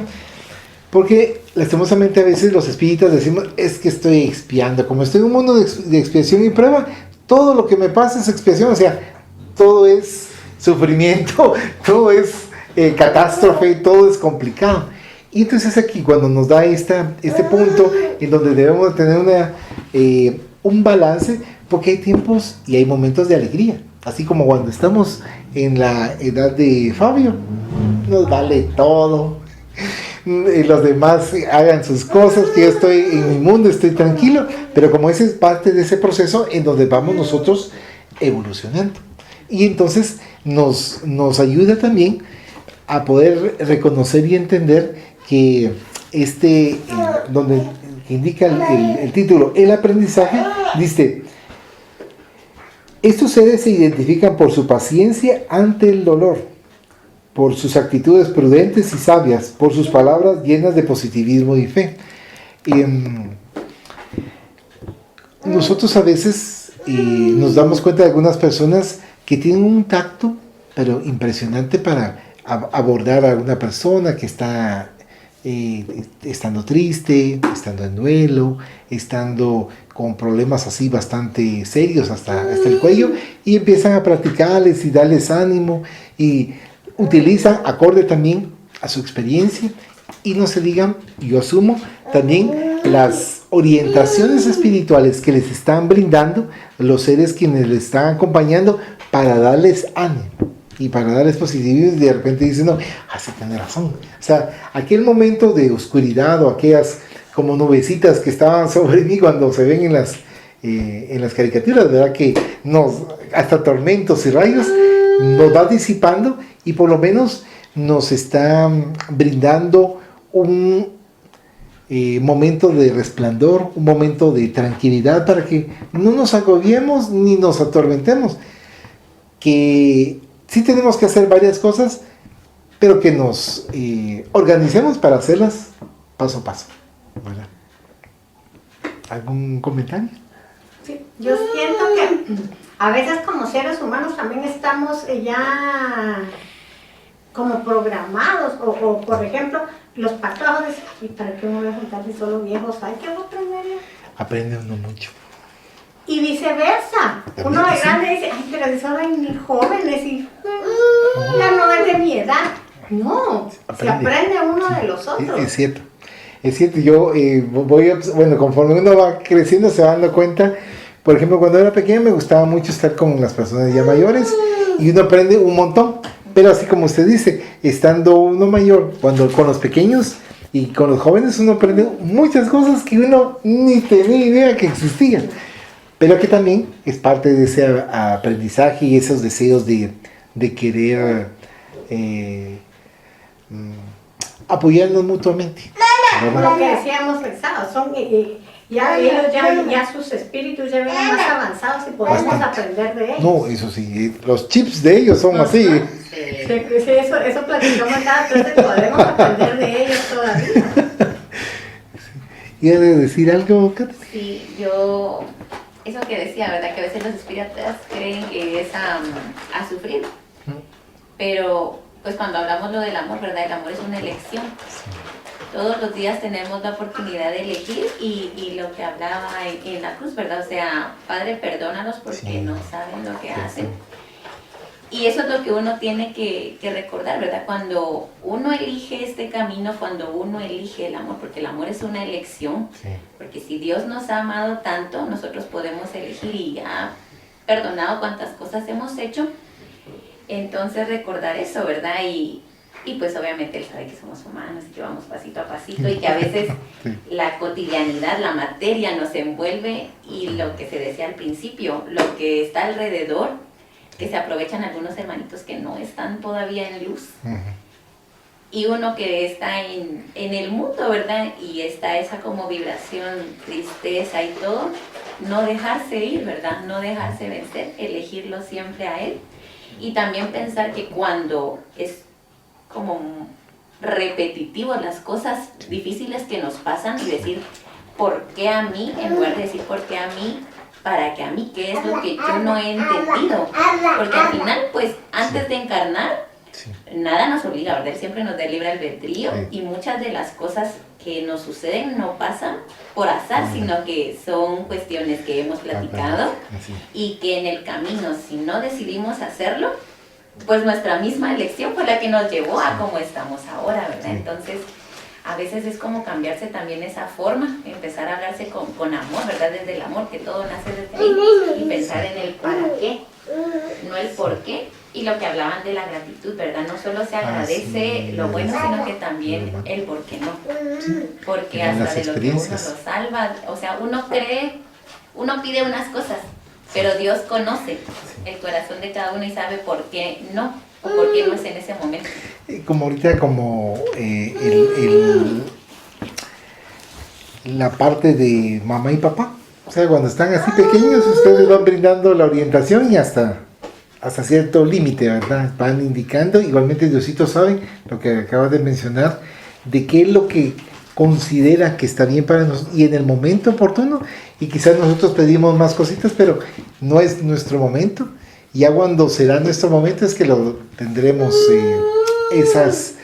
Speaker 1: Porque lastimosamente a veces los espíritas decimos: es que estoy expiando. Como estoy en un mundo de expiación y prueba, todo lo que me pasa es expiación. O sea, todo es sufrimiento, todo es catástrofe, todo es complicado. Y entonces aquí, cuando nos da este punto en donde debemos tener un balance, porque hay tiempos y hay momentos de alegría. Así como cuando estamos en la edad de Fabio, nos vale todo. Los demás hagan sus cosas, que yo estoy en mi mundo, estoy tranquilo. Pero como ese es parte de ese proceso en donde vamos nosotros evolucionando. Y entonces nos ayuda también a poder reconocer y entender que donde indica el título, el aprendizaje, dice: estos seres se identifican por su paciencia ante el dolor, por sus actitudes prudentes y sabias, por sus palabras llenas de positivismo y fe. Nosotros a veces nos damos cuenta de algunas personas que tienen un tacto, pero impresionante, para abordar a una persona que está estando triste, estando en duelo, estando con problemas así bastante serios hasta el cuello, y empiezan a practicarles y darles ánimo, y utilizan acorde también a su experiencia, y no se digan, yo asumo, también las orientaciones espirituales que les están brindando los seres quienes les están acompañando para darles ánimo, y para darles positivismo, y de repente dicen, no, así tiene razón. O sea, aquel momento de oscuridad o aquellas como nubecitas que estaban sobre mí cuando se ven en las caricaturas, ¿verdad? Que hasta tormentos y rayos nos va disipando y por lo menos nos está brindando un momento de resplandor, un momento de tranquilidad para que no nos agobiemos ni nos atormentemos. Que sí tenemos que hacer varias cosas, pero que nos organicemos para hacerlas paso a paso, ¿verdad? ¿Algún comentario?
Speaker 3: Sí, yo siento que a veces como seres humanos también estamos ya como programados, o por ejemplo, los patojos, ¿y para qué me voy a juntar si solo viejos hay que aprender?
Speaker 1: Aprende uno mucho.
Speaker 3: Y viceversa,
Speaker 1: También,
Speaker 3: uno de
Speaker 1: sí.
Speaker 3: grande dice, ay, pero si solo hay ni jóvenes y ya no es de mi edad. No, se aprende uno de los otros.
Speaker 1: Es cierto. Es cierto, yo conforme uno va creciendo se va dando cuenta. Por ejemplo, cuando era pequeño me gustaba mucho estar con las personas ya mayores y uno aprende un montón. Pero así como usted dice, estando uno mayor, cuando con los pequeños y con los jóvenes uno aprende muchas cosas que uno ni tenía idea que existían. Pero que también es parte de ese aprendizaje y esos deseos de querer apoyarnos mutuamente.
Speaker 3: Lo que decíamos el sábado, son, ya sus espíritus ya vienen más avanzados y podemos
Speaker 1: Bastante.
Speaker 3: aprender de ellos.
Speaker 1: No, eso sí, los chips de ellos son así.
Speaker 3: Sí, eso platicamos cada entonces podemos aprender de ellos todavía.
Speaker 1: ¿Y ha de decir algo, Kat?
Speaker 4: Sí, eso que decía, ¿verdad? Que a veces los espíritas creen que es a sufrir. Pero, pues cuando hablamos lo del amor, ¿verdad? El amor es una elección. Todos los días tenemos la oportunidad de elegir y lo que hablaba en la cruz, ¿verdad? O sea, Padre, perdónalos porque no saben lo que hacen. Y eso es lo que uno tiene que recordar, ¿verdad? Cuando uno elige este camino, cuando uno elige el amor, porque el amor es una elección, porque si Dios nos ha amado tanto, nosotros podemos elegir y ha perdonado cuantas cosas hemos hecho. Entonces recordar eso, ¿verdad? Y pues obviamente Él sabe que somos humanos y que vamos pasito a pasito y que a veces la cotidianidad, la materia nos envuelve y lo que se decía al principio, lo que está alrededor, que se aprovechan algunos hermanitos que no están todavía en luz. Y uno que está en el mundo, ¿verdad? Y está esa como vibración, tristeza y todo, no dejarse ir, ¿verdad? No dejarse vencer, elegirlo siempre a Él. Y también pensar que cuando es como repetitivo las cosas difíciles que nos pasan y decir, ¿por qué a mí? En lugar de decir, ¿por qué a mí? ¿Para qué a mí? ¿Qué es lo que yo no he entendido? Porque al final, pues, antes de encarnar, nada nos obliga, ¿verdad? Él siempre nos da libre albedrío y muchas de las cosas que nos suceden no pasan por azar, sino que son cuestiones que hemos platicado y que en el camino, si no decidimos hacerlo, pues nuestra misma elección fue la que nos llevó a cómo estamos ahora, ¿verdad? Entonces, a veces es como cambiarse también esa forma, empezar a hablarse con amor, ¿verdad? Desde el amor, que todo nace desde ahí, y pensar en el para qué, no el por qué. Y lo que hablaban de la gratitud, ¿verdad? No solo se agradece lo bueno, sino que también el por qué no. Porque hasta de lo que uno lo salva, o sea, uno cree, uno pide unas cosas, pero Dios conoce el corazón de cada uno y sabe por qué no, o por qué no es en ese momento.
Speaker 1: Como ahorita, como la parte de mamá y papá. O sea, cuando están así pequeños, ustedes van brindando la orientación y hasta cierto límite, ¿verdad? Van indicando. Igualmente Diosito sabe lo que acabas de mencionar, de qué es lo que considera que está bien para nosotros y en el momento oportuno. Y quizás nosotros pedimos más cositas, pero no es nuestro momento. Ya cuando será nuestro momento es que lo tendremos esas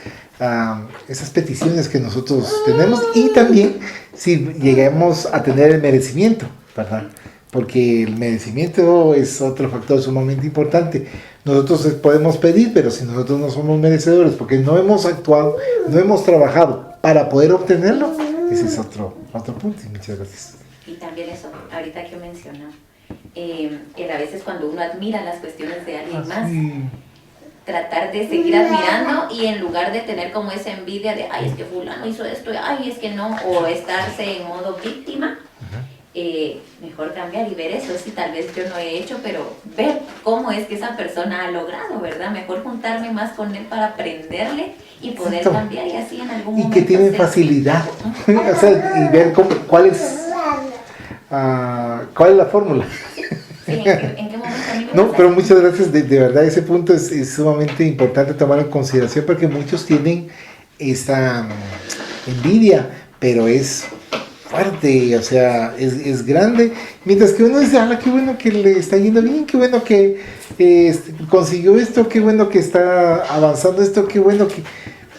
Speaker 1: peticiones que nosotros tenemos, y también si lleguemos a tener el merecimiento, ¿verdad? Porque el merecimiento es otro factor sumamente importante. Nosotros podemos pedir, pero si nosotros no somos merecedores, porque no hemos actuado, no hemos trabajado para poder obtenerlo, ese es otro punto. Y muchas gracias.
Speaker 4: Y también eso, ahorita que mencionaba, a veces cuando uno admira las cuestiones de alguien más, tratar de seguir admirando y en lugar de tener como esa envidia de, ay, es que fulano hizo esto, ay, es que no, o estarse en modo víctima, mejor cambiar y ver eso, sí, tal vez yo no he hecho, pero ver cómo es que esa persona ha logrado, ¿verdad? Mejor juntarme más con él para aprenderle y poder
Speaker 1: Exacto.
Speaker 4: cambiar y así en algún
Speaker 1: Y
Speaker 4: momento.
Speaker 1: que tienen
Speaker 4: ser-
Speaker 1: facilidad. O sea, y ver cuál es la fórmula.
Speaker 4: Sí, ¿en qué momento a mí me
Speaker 1: No,
Speaker 4: pasa
Speaker 1: pero
Speaker 4: eso?
Speaker 1: muchas gracias, de verdad ese punto es sumamente importante tomar en consideración porque muchos tienen esa envidia, pero es fuerte, o sea, es grande, mientras que uno dice, qué bueno que le está yendo bien, qué bueno que consiguió esto, qué bueno que está avanzando esto, qué bueno que...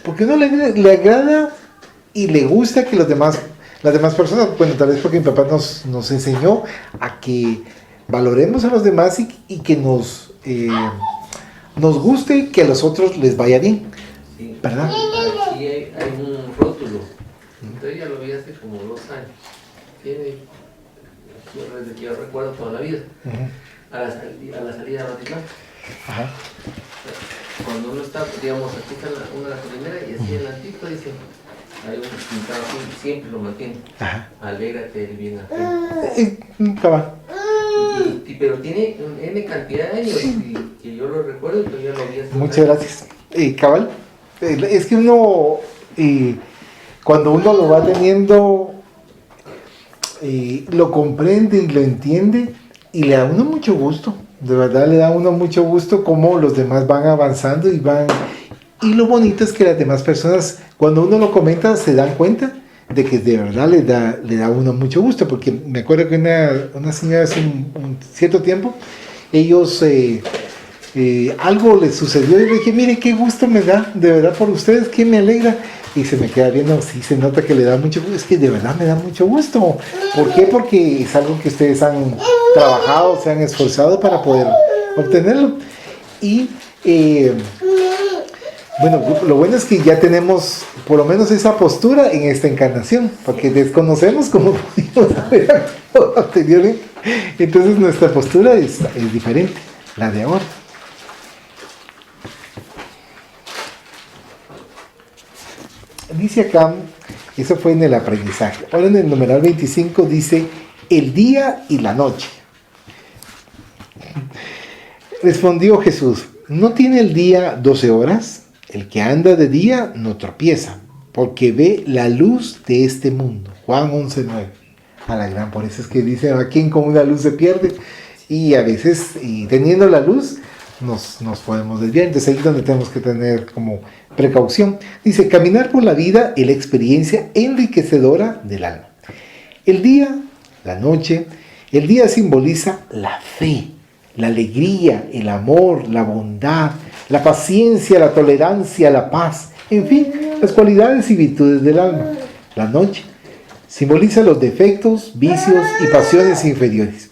Speaker 1: Porque uno le agrada y le gusta que las demás personas, bueno, tal vez porque mi papá nos enseñó a que valoremos a los demás y que nos guste que a los otros les vaya bien,
Speaker 2: Sí.
Speaker 1: ¿verdad?
Speaker 2: Aquí hay un rótulo. Entonces ya lo vi hace como 2 años. Tiene, desde que yo recuerdo toda la vida.
Speaker 1: Ujú.
Speaker 2: A la salida de Batitlán.
Speaker 1: Ajá.
Speaker 2: Cuando uno está, digamos, aquí está una gasolinera y así adelantito dice, hay un pintado así, siempre lo mantiene.
Speaker 1: Ajá.
Speaker 2: Alégrate del bien ajeno.
Speaker 1: Cabal.
Speaker 2: Pero tiene N cantidad de años y que yo lo recuerdo y todavía lo vi hace
Speaker 1: Muchas
Speaker 2: un año.
Speaker 1: gracias. Cabal, es que uno, cuando uno lo va teniendo, lo comprende y lo entiende y le da a uno mucho gusto. De verdad le da a uno mucho gusto cómo los demás van avanzando y van... Y lo bonito es que las demás personas, cuando uno lo comenta, se dan cuenta de que de verdad le da a uno mucho gusto. Porque me acuerdo que una señora hace un cierto tiempo, ellos... algo les sucedió y le dije, mire qué gusto me da, de verdad por ustedes, que me alegra. Y se me queda viendo, sí se nota que le da mucho gusto, es que de verdad me da mucho gusto. ¿Por qué? Porque es algo que ustedes han trabajado, se han esforzado para poder obtenerlo. Y bueno, lo bueno es que ya tenemos por lo menos esa postura en esta encarnación, porque desconocemos cómo pudimos haber actuado anteriormente. Entonces nuestra postura es diferente, la de ahora. Dice acá, eso fue en el aprendizaje. Ahora en el numeral 25 dice, el día y la noche. Respondió Jesús, ¿no tiene el día 12 horas? El que anda de día no tropieza, porque ve la luz de este mundo. Juan 11:9. A la gran, por eso es que dice, ¿a quién con una luz se pierde? Y a veces, teniendo la luz, nos podemos desviar. Entonces ahí es donde tenemos que tener como precaución. Dice, caminar por la vida es la experiencia enriquecedora del alma. El día, la noche, el día simboliza la fe, la alegría, el amor, la bondad, la paciencia, la tolerancia, la paz, en fin, las cualidades y virtudes del alma. La noche simboliza los defectos, vicios y pasiones inferiores.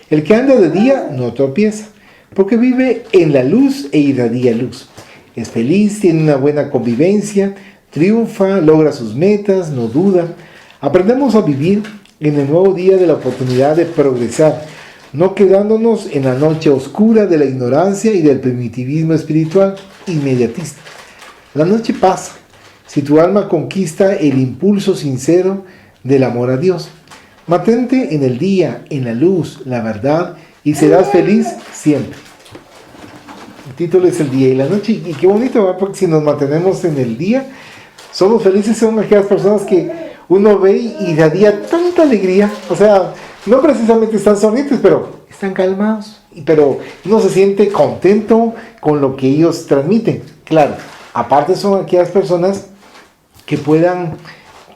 Speaker 1: El que anda de día no tropieza, porque vive en la luz e irradia luz. Es feliz, tiene una buena convivencia, triunfa, logra sus metas, no duda. Aprendemos a vivir en el nuevo día de la oportunidad de progresar, no quedándonos en la noche oscura de la ignorancia y del primitivismo espiritual inmediatista. La noche pasa, si tu alma conquista el impulso sincero del amor a Dios. Mantente en el día, en la luz, la verdad, y serás feliz siempre. El título es el día y la noche, y qué bonito, ¿verdad? Porque si nos mantenemos en el día, somos felices, son aquellas personas que uno ve y irradia tanta alegría, o sea, no precisamente están sonrientes, pero están calmados, pero uno se siente contento con lo que ellos transmiten. Claro, aparte son aquellas personas que puedan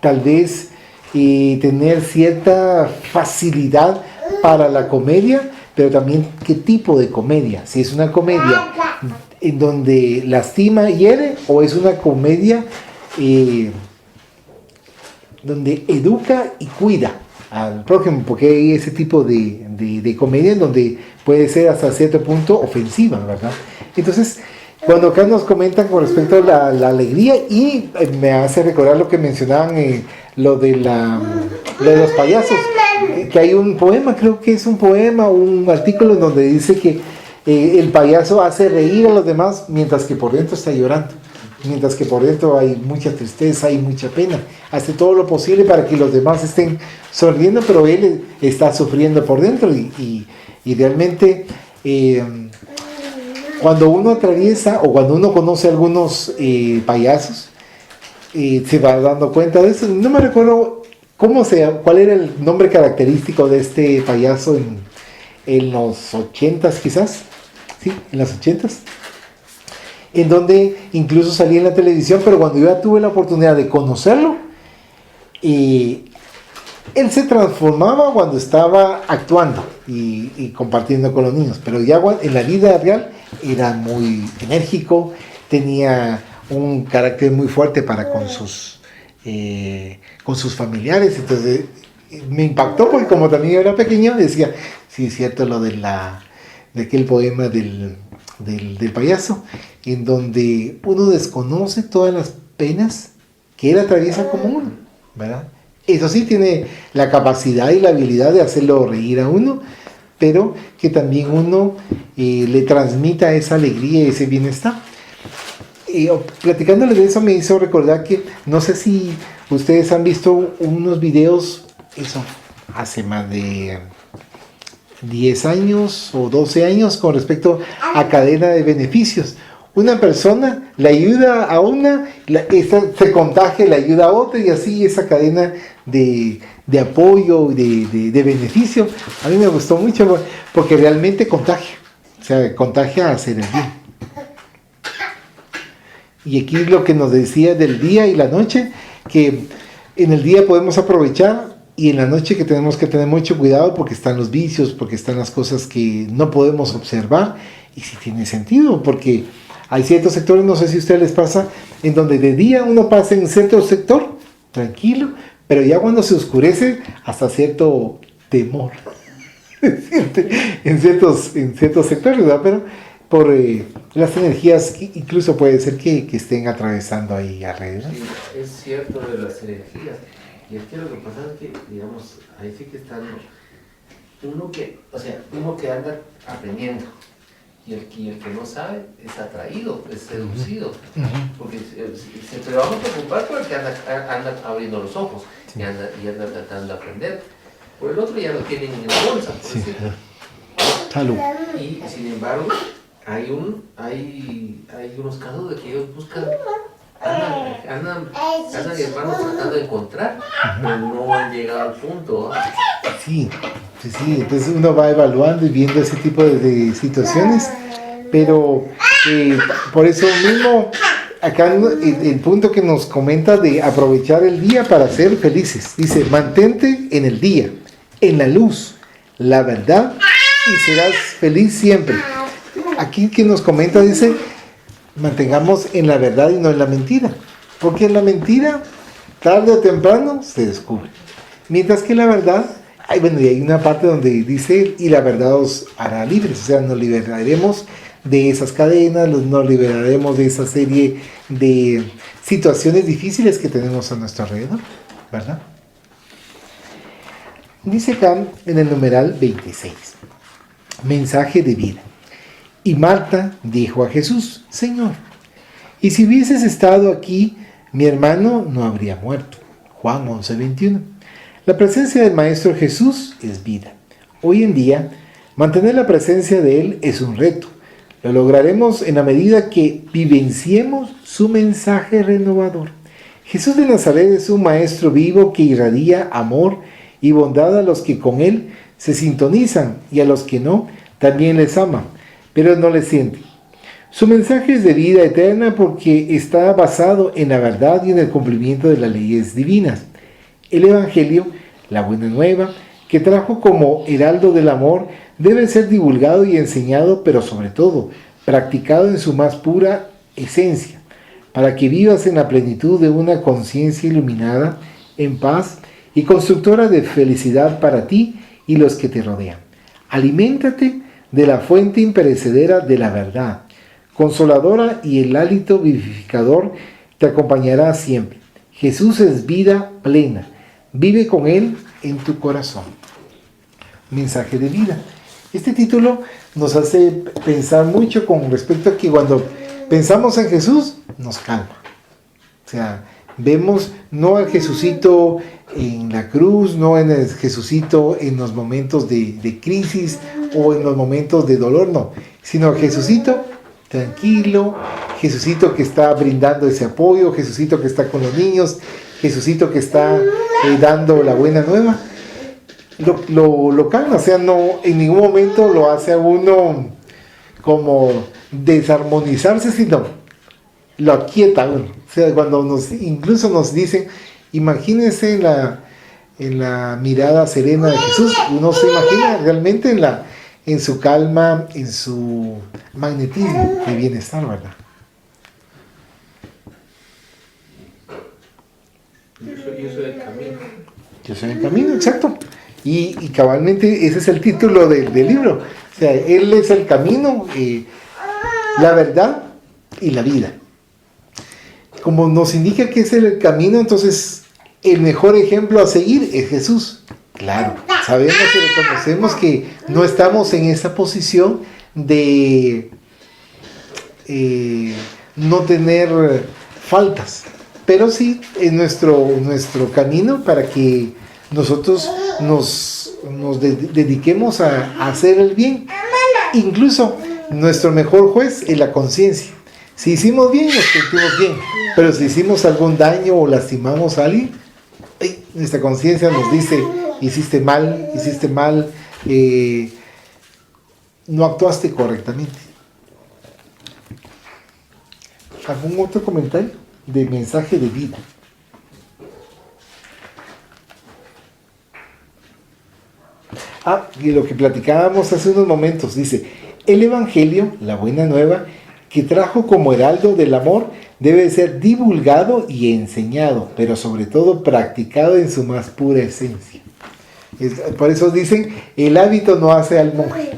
Speaker 1: tal vez tener cierta facilidad para la comedia, pero también qué tipo de comedia. Si es una comedia en donde lastima y hiere, o es una comedia donde educa y cuida al prójimo, porque hay ese tipo de comedia en donde puede ser hasta cierto punto ofensiva, ¿verdad? Entonces, cuando acá nos comentan con respecto a la alegría, y me hace recordar lo que mencionaban, lo de los payasos, que hay un poema, creo que es un poema, un artículo en donde dice que el payaso hace reír a los demás mientras que por dentro está llorando. Mientras que por dentro hay mucha tristeza, hay mucha pena. Hace todo lo posible para que los demás estén sonriendo, pero él está sufriendo por dentro. Y realmente cuando uno atraviesa o cuando uno conoce a algunos payasos, se va dando cuenta de eso. No me recuerdo cuál era el nombre característico de este payaso en los 80s quizás. Sí, en los 80s. En donde incluso salí en la televisión, pero cuando yo ya tuve la oportunidad de conocerlo, él se transformaba cuando estaba actuando y compartiendo con los niños, pero ya en la vida real era muy enérgico, tenía un carácter muy fuerte para con sus familiares. Entonces me impactó porque como también yo era pequeño, decía, sí es cierto lo de aquel poema del payaso, en donde uno desconoce todas las penas que él atraviesa como uno, ¿verdad? Eso sí, tiene la capacidad y la habilidad de hacerlo reír a uno, pero que también uno le transmita esa alegría y ese bienestar. Platicándole de eso me hizo recordar que, no sé si ustedes han visto unos videos, eso hace más de 10 años o 12 años con respecto a cadena de beneficios. Una persona le ayuda a una, se contagia, le ayuda a otra y así esa cadena de apoyo, de beneficio. A mí me gustó mucho porque realmente contagia, o sea, contagia a hacer el bien. Y aquí lo que nos decía del día y la noche, que en el día podemos aprovechar y en la noche que tenemos que tener mucho cuidado porque están los vicios, porque están las cosas que no podemos observar. Y sí tiene sentido, porque hay ciertos sectores, no sé si a ustedes les pasa, en donde de día uno pasa en cierto sector, tranquilo, pero ya cuando se oscurece, hasta cierto temor en ciertos sectores, ¿verdad? Pero por las energías, incluso puede ser que estén atravesando ahí alrededor.
Speaker 2: Sí, es cierto de las energías. Y es que lo que pasa es que, digamos, ahí sí que están uno que anda aprendiendo. Y el que no sabe es atraído, es seducido. Porque se vamos a preocupar por el que anda abriendo los ojos y anda tratando de aprender. Por el otro ya lo tienen en la bolsa.
Speaker 1: Sí. Salud.
Speaker 2: Y sin embargo, hay unos casos de que ellos buscan, andan hermanos tratando de encontrar, pero no han llegado al punto.
Speaker 1: Sí, entonces uno va evaluando y viendo ese tipo de situaciones, pero por eso mismo, acá el punto que nos comenta de aprovechar el día para ser felices, dice, mantente en el día, en la luz, la verdad, y serás feliz siempre. Aquí que nos comenta dice, mantengamos en la verdad y no en la mentira, porque en la mentira, tarde o temprano, se descubre, mientras que la verdad, y hay una parte donde dice, y la verdad os hará libres, o sea, nos liberaremos de esas cadenas, nos liberaremos de esa serie de situaciones difíciles que tenemos a nuestro alrededor, ¿verdad? Dice acá en el numeral 26, mensaje de vida. Y Marta dijo a Jesús, Señor, y si hubieses estado aquí, mi hermano no habría muerto. Juan 11:21. La presencia del Maestro Jesús es vida. Hoy en día, mantener la presencia de Él es un reto. Lo lograremos en la medida que vivenciemos su mensaje renovador. Jesús de Nazaret es un Maestro vivo que irradia amor y bondad a los que con Él se sintonizan y a los que no, también les ama, pero no les siente. Su mensaje es de vida eterna porque está basado en la verdad y en el cumplimiento de las leyes divinas. El Evangelio, la buena nueva, que trajo como heraldo del amor, debe ser divulgado y enseñado, pero sobre todo, practicado en su más pura esencia, para que vivas en la plenitud de una conciencia iluminada, en paz y constructora de felicidad para ti y los que te rodean. Aliméntate de la fuente imperecedera de la verdad, consoladora, y el hálito vivificador te acompañará siempre. Jesús es vida plena. Vive con Él en tu corazón. Mensaje de vida. Este título nos hace pensar mucho con respecto a que cuando pensamos en Jesús, nos calma. O sea, vemos no al Jesucito en la cruz, no en el Jesucito en los momentos de crisis o en los momentos de dolor, no, sino a Jesucito tranquilo, Jesucito que está brindando ese apoyo, Jesucito que está con los niños, Jesucito que está dando la buena nueva. Lo calma, o sea, no en ningún momento lo hace a uno como desarmonizarse, sino lo aquieta a uno. O sea, cuando incluso nos dicen, imagínense en la mirada serena de Jesús, uno se imagina realmente en su calma, en su magnetismo de bienestar, ¿verdad?
Speaker 2: Yo soy el camino.
Speaker 1: Yo soy el camino, exacto. Y cabalmente ese es el título del libro. O sea, Él es el camino, la verdad y la vida. Como nos indica que es el camino, entonces el mejor ejemplo a seguir es Jesús. Claro, sabemos y reconocemos que no estamos en esa posición de no tener faltas, pero sí en nuestro camino para que nosotros nos dediquemos a hacer el bien. Incluso nuestro mejor juez es la conciencia. Si hicimos bien, nos sentimos bien, pero si hicimos algún daño o lastimamos a alguien, nuestra conciencia nos dice: hiciste mal, no actuaste correctamente. ¿Algún otro comentario de mensaje de vida? Y lo que platicábamos hace unos momentos, dice: el Evangelio, la buena nueva, que trajo como heraldo del amor, debe ser divulgado y enseñado, pero sobre todo practicado en su más pura esencia. Por eso dicen, el hábito no hace al monje,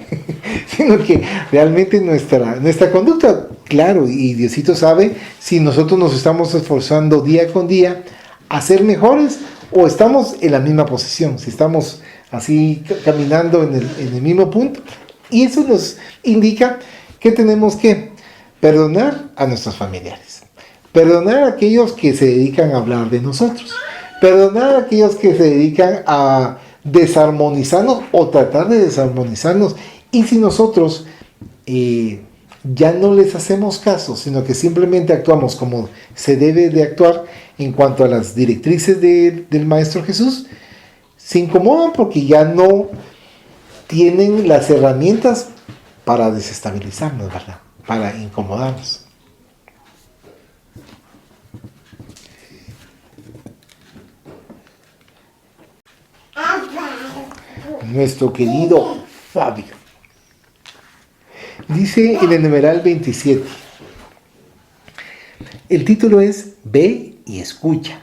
Speaker 1: sino que realmente nuestra conducta, claro, y Diosito sabe si nosotros nos estamos esforzando día con día a ser mejores o estamos en la misma posición, si estamos así caminando en el mismo punto. Y eso nos indica que tenemos que perdonar a nuestros familiares, perdonar a aquellos que se dedican a hablar de nosotros, perdonar a aquellos que se dedican a desarmonizarnos o tratar de desarmonizarnos. Y si nosotros ya no les hacemos caso, sino que simplemente actuamos como se debe de actuar en cuanto a las directrices del Maestro Jesús, se incomodan porque ya no tienen las herramientas para desestabilizarnos, ¿verdad? Para incomodarnos. Nuestro querido Fabio dice en el numeral 27, el título es Ve y escucha.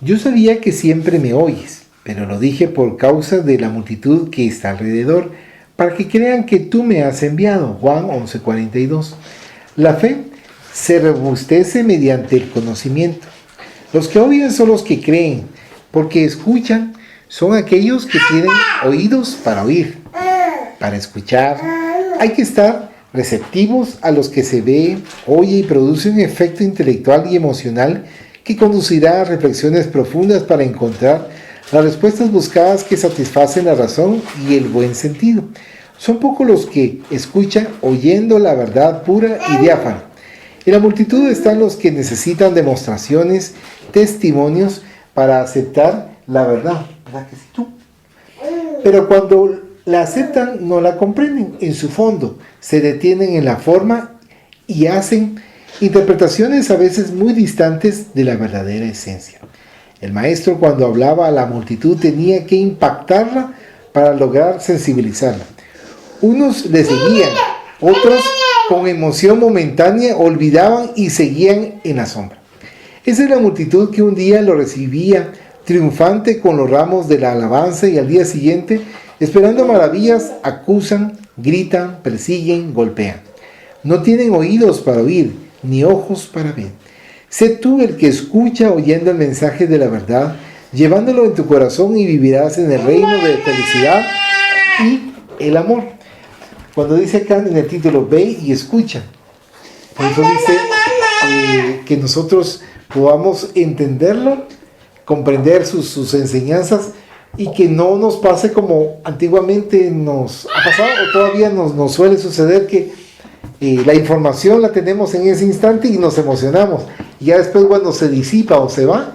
Speaker 1: Yo sabía que siempre me oyes, pero lo dije por causa de la multitud que está alrededor, para que crean que tú me has enviado. Juan 11:42. La fe se robustece mediante el conocimiento. Los que oyen son los que creen, porque escuchan son aquellos que tienen oídos para oír. Para escuchar hay que estar receptivos a los que se ve, oye y produce un efecto intelectual y emocional que conducirá a reflexiones profundas para encontrar las respuestas buscadas que satisfacen la razón y el buen sentido. Son pocos los que escuchan oyendo la verdad pura y diáfana. En la multitud están los que necesitan demostraciones, testimonios para aceptar la verdad. ¿Verdad que sí tú? Pero cuando la aceptan, no la comprenden en su fondo, se detienen en la forma y hacen interpretaciones a veces muy distantes de la verdadera esencia. El maestro, cuando hablaba a la multitud, tenía que impactarla para lograr sensibilizarla. Unos le seguían, otros con emoción momentánea olvidaban y seguían en la sombra. Esa es la multitud que un día lo recibía triunfante con los ramos de la alabanza y al día siguiente, esperando maravillas, acusan, gritan, persiguen, golpean. No tienen oídos para oír, ni ojos para ver. Sé tú el que escucha oyendo el mensaje de la verdad, llevándolo en tu corazón y vivirás en el reino de felicidad y el amor. Cuando dice acá en el título, ve y escucha. Por eso dice que nosotros podamos entenderlo, comprender sus enseñanzas y que no nos pase como antiguamente nos ha pasado o todavía nos suele suceder, que la información la tenemos en ese instante y nos emocionamos. Y ya después cuando se disipa o se va,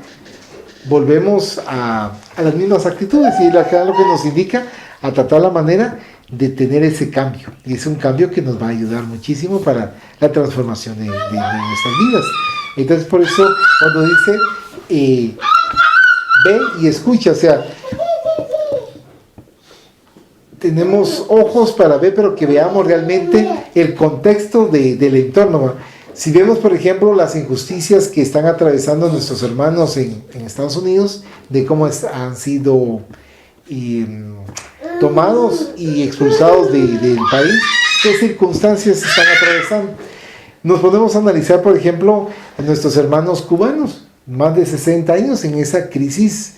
Speaker 1: volvemos a las mismas actitudes, y acá lo que nos indica a tratar la manera de tener ese cambio. Y es un cambio que nos va a ayudar muchísimo para la transformación de nuestras vidas. Entonces por eso cuando dice ve y escucha, o sea, tenemos ojos para ver, pero que veamos realmente el contexto del entorno. Si vemos, por ejemplo, las injusticias que están atravesando nuestros hermanos en Estados Unidos, de cómo han sido tomados y expulsados del país, qué circunstancias están atravesando. Nos podemos analizar, por ejemplo, a nuestros hermanos cubanos, más de 60 años en esa crisis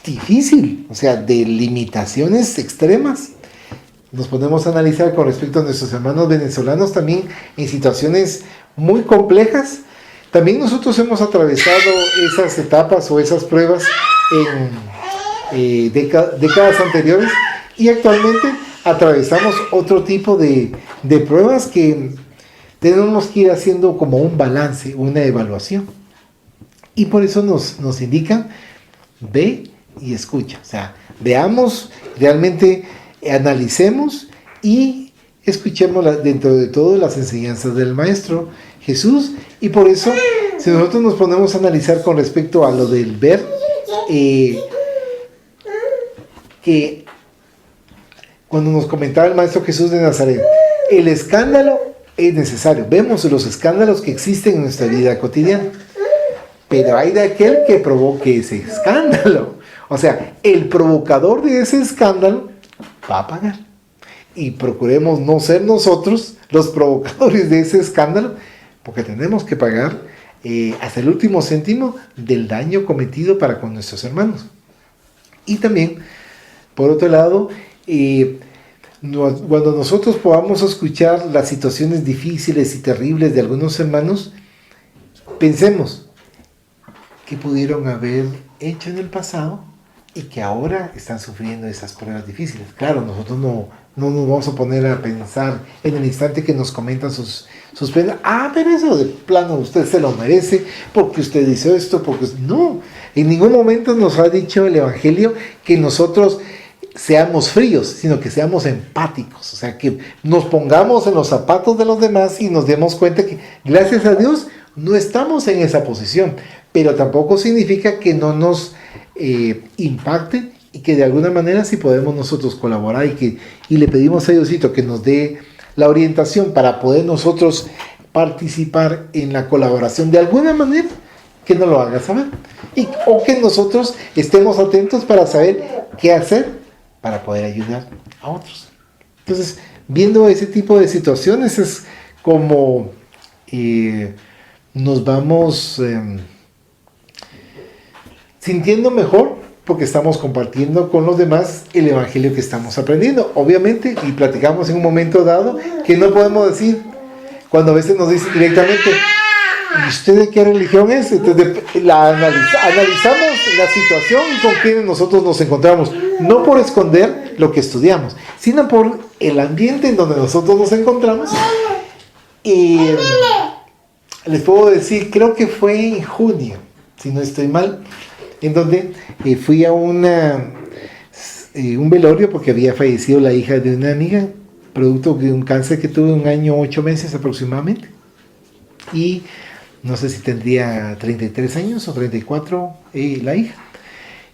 Speaker 1: difícil, o sea, de limitaciones extremas. Nos podemos analizar con respecto a nuestros hermanos venezolanos también en situaciones muy complejas. También nosotros hemos atravesado esas etapas o esas pruebas en décadas anteriores, y actualmente atravesamos otro tipo de pruebas que tenemos que ir haciendo como un balance, una evaluación. Y por eso nos indican, ve y escucha. O sea, veamos, realmente analicemos y escuchemos dentro de todo las enseñanzas del Maestro Jesús. Y por eso, si nosotros nos ponemos a analizar con respecto a lo del ver, que cuando nos comentaba el Maestro Jesús de Nazaret, el escándalo es necesario. Vemos los escándalos que existen en nuestra vida cotidiana, pero hay de aquel que provoque ese escándalo. O sea, el provocador de ese escándalo va a pagar. Y procuremos no ser nosotros los provocadores de ese escándalo, porque tenemos que pagar hasta el último céntimo del daño cometido para con nuestros hermanos. Y también, por otro lado, cuando nosotros podamos escuchar las situaciones difíciles y terribles de algunos hermanos, pensemos qué pudieron haber hecho en el pasado y que ahora están sufriendo esas pruebas difíciles. Claro, nosotros no nos vamos a poner a pensar en el instante que nos comentan sus penas. Pero eso de plano usted se lo merece porque usted hizo esto, porque no. En ningún momento nos ha dicho el Evangelio que nosotros seamos fríos, sino que seamos empáticos. O sea, que nos pongamos en los zapatos de los demás y nos demos cuenta que, gracias a Dios, no estamos en esa posición. Pero tampoco significa que no nos impacte, y que de alguna manera sí podemos nosotros colaborar y le pedimos a Diosito que nos dé la orientación para poder nosotros participar en la colaboración de alguna manera, que nos lo haga saber, o que nosotros estemos atentos para saber qué hacer para poder ayudar a otros. Entonces, viendo ese tipo de situaciones es como nos vamos sintiendo mejor, porque estamos compartiendo con los demás el Evangelio que estamos aprendiendo. Obviamente, y platicamos en un momento dado, que no podemos decir, cuando a veces nos dicen directamente, ¿y usted de qué religión es? Entonces analizamos la situación y con quienes nosotros nos encontramos, no por esconder lo que estudiamos, sino por el ambiente en donde nosotros nos encontramos. Y les puedo decir, creo que fue en junio, si no estoy mal, en donde fui a un velorio porque había fallecido la hija de una amiga, producto de un cáncer que tuve 1 año 8 meses aproximadamente, y no sé si tendría 33 años o 34 la hija.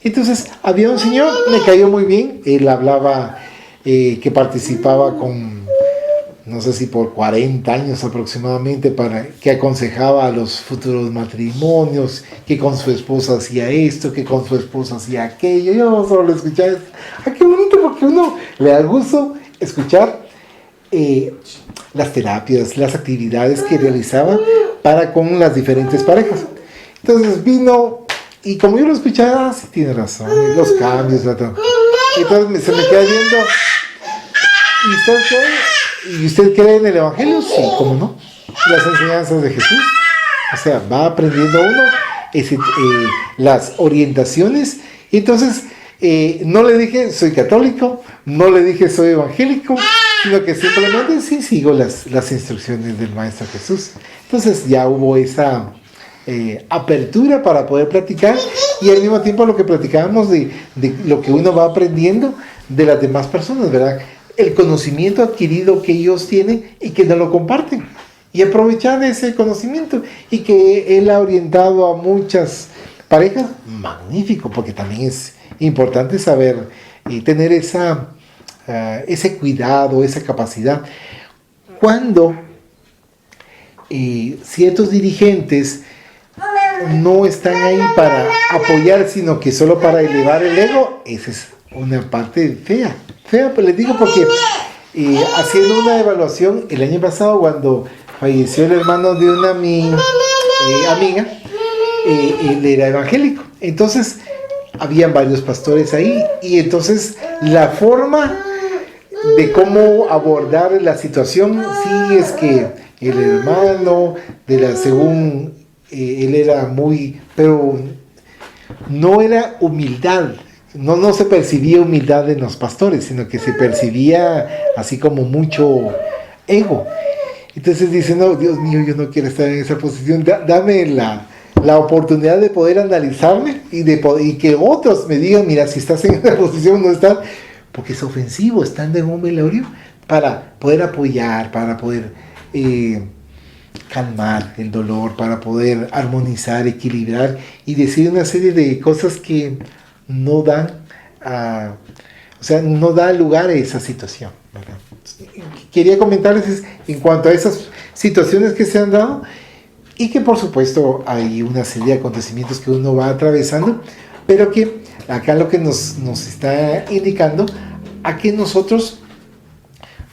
Speaker 1: Entonces había un señor, me cayó muy bien, él hablaba que participaba con, no sé si por 40 años aproximadamente, que aconsejaba a los futuros matrimonios, que con su esposa hacía esto, que con su esposa hacía aquello. Yo solo lo escuchaba. Qué bonito, porque uno le da gusto escuchar las terapias, las actividades que realizaba para con las diferentes parejas. Entonces vino, y como yo lo escuchaba, sí tiene razón, los cambios, entonces se me queda viendo. ¿Y usted cree en el Evangelio? Sí, ¿cómo no? Las enseñanzas de Jesús. O sea, va aprendiendo uno las orientaciones. Y entonces, no le dije soy católico, no le dije soy evangélico, sino que simplemente sí sigo las instrucciones del Maestro Jesús. Entonces ya hubo esa apertura para poder platicar, y al mismo tiempo lo que platicábamos de lo que uno va aprendiendo de las demás personas, ¿verdad? El conocimiento adquirido que ellos tienen y que no lo comparten, y aprovechar ese conocimiento, y que él ha orientado a muchas parejas, magnífico, porque también es importante saber y tener ese cuidado, esa capacidad. Cuando ciertos dirigentes no están ahí para apoyar, sino que solo para elevar el ego, esa es una parte fea, pues les digo, porque haciendo una evaluación el año pasado, cuando falleció el hermano de una amiga, él era evangélico, entonces habían varios pastores ahí, y entonces la forma de cómo abordar la situación, sí, es que el hermano según él era muy, pero no era humildad, no se percibía humildad en los pastores, sino que se percibía así como mucho ego. Entonces dice, no, Dios mío, yo no quiero estar en esa posición, dame la oportunidad de poder analizarme y que otros me digan, mira, si estás en esa posición, no estás, porque es ofensivo estando en un velorio, para poder apoyar, para poder calmar el dolor, para poder armonizar, equilibrar y decir una serie de cosas que no dan, no da lugar a esa situación, ¿verdad? Quería comentarles en cuanto a esas situaciones que se han dado, y que por supuesto hay una serie de acontecimientos que uno va atravesando, pero que acá lo que nos está indicando a que nosotros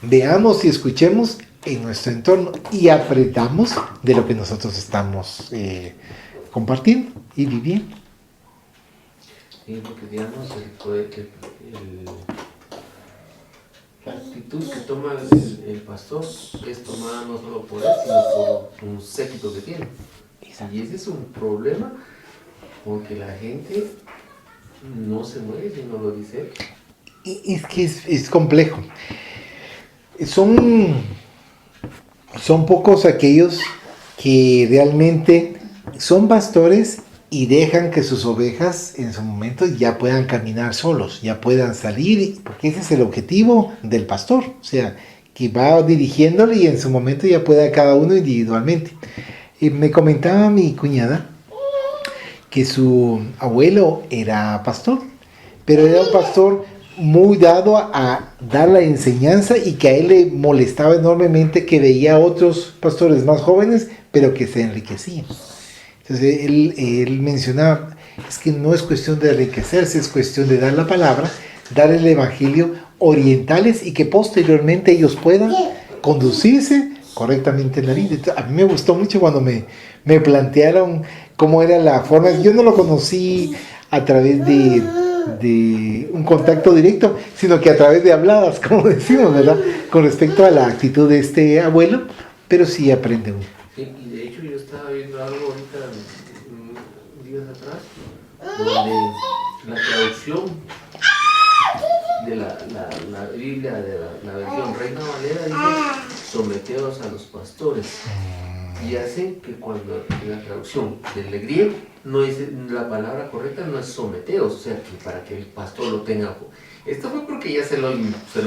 Speaker 1: veamos y escuchemos en nuestro entorno y aprendamos de lo que nosotros estamos compartiendo y viviendo.
Speaker 2: Sí, porque digamos, la actitud que toma el pastor es tomada no solo por él, sino por un séquito que tiene. Y ese es un problema, porque la gente no se mueve si no lo dice él.
Speaker 1: Y es que es complejo. Son pocos aquellos que realmente son pastores y dejan que sus ovejas en su momento ya puedan caminar solos, ya puedan salir, porque ese es el objetivo del pastor, o sea, que va dirigiéndole y en su momento ya pueda cada uno individualmente. Me comentaba mi cuñada que su abuelo era pastor, pero era un pastor muy dado a dar la enseñanza, y que a él le molestaba enormemente que veía a otros pastores más jóvenes, pero que se enriquecían. Entonces él mencionaba, es que no es cuestión de enriquecerse, es cuestión de dar la palabra, dar el evangelio, orientarles, y que posteriormente ellos puedan conducirse correctamente en la vida. Entonces, a mí me gustó mucho cuando me plantearon cómo era la forma. Yo no lo conocí a través de un contacto directo, sino que a través de habladas, como decimos, ¿verdad? Con respecto a la actitud de este abuelo, pero sí aprende uno.
Speaker 2: Sí, y de hecho yo estaba viendo algo ahorita, días atrás, donde la traducción de la Biblia, de la versión Reina Valera, dice: someteos a los pastores. Y hacen que cuando la traducción del griego, no es, la palabra correcta no es someteos, o sea, que para que el pastor lo tenga. Esto fue porque ya se lo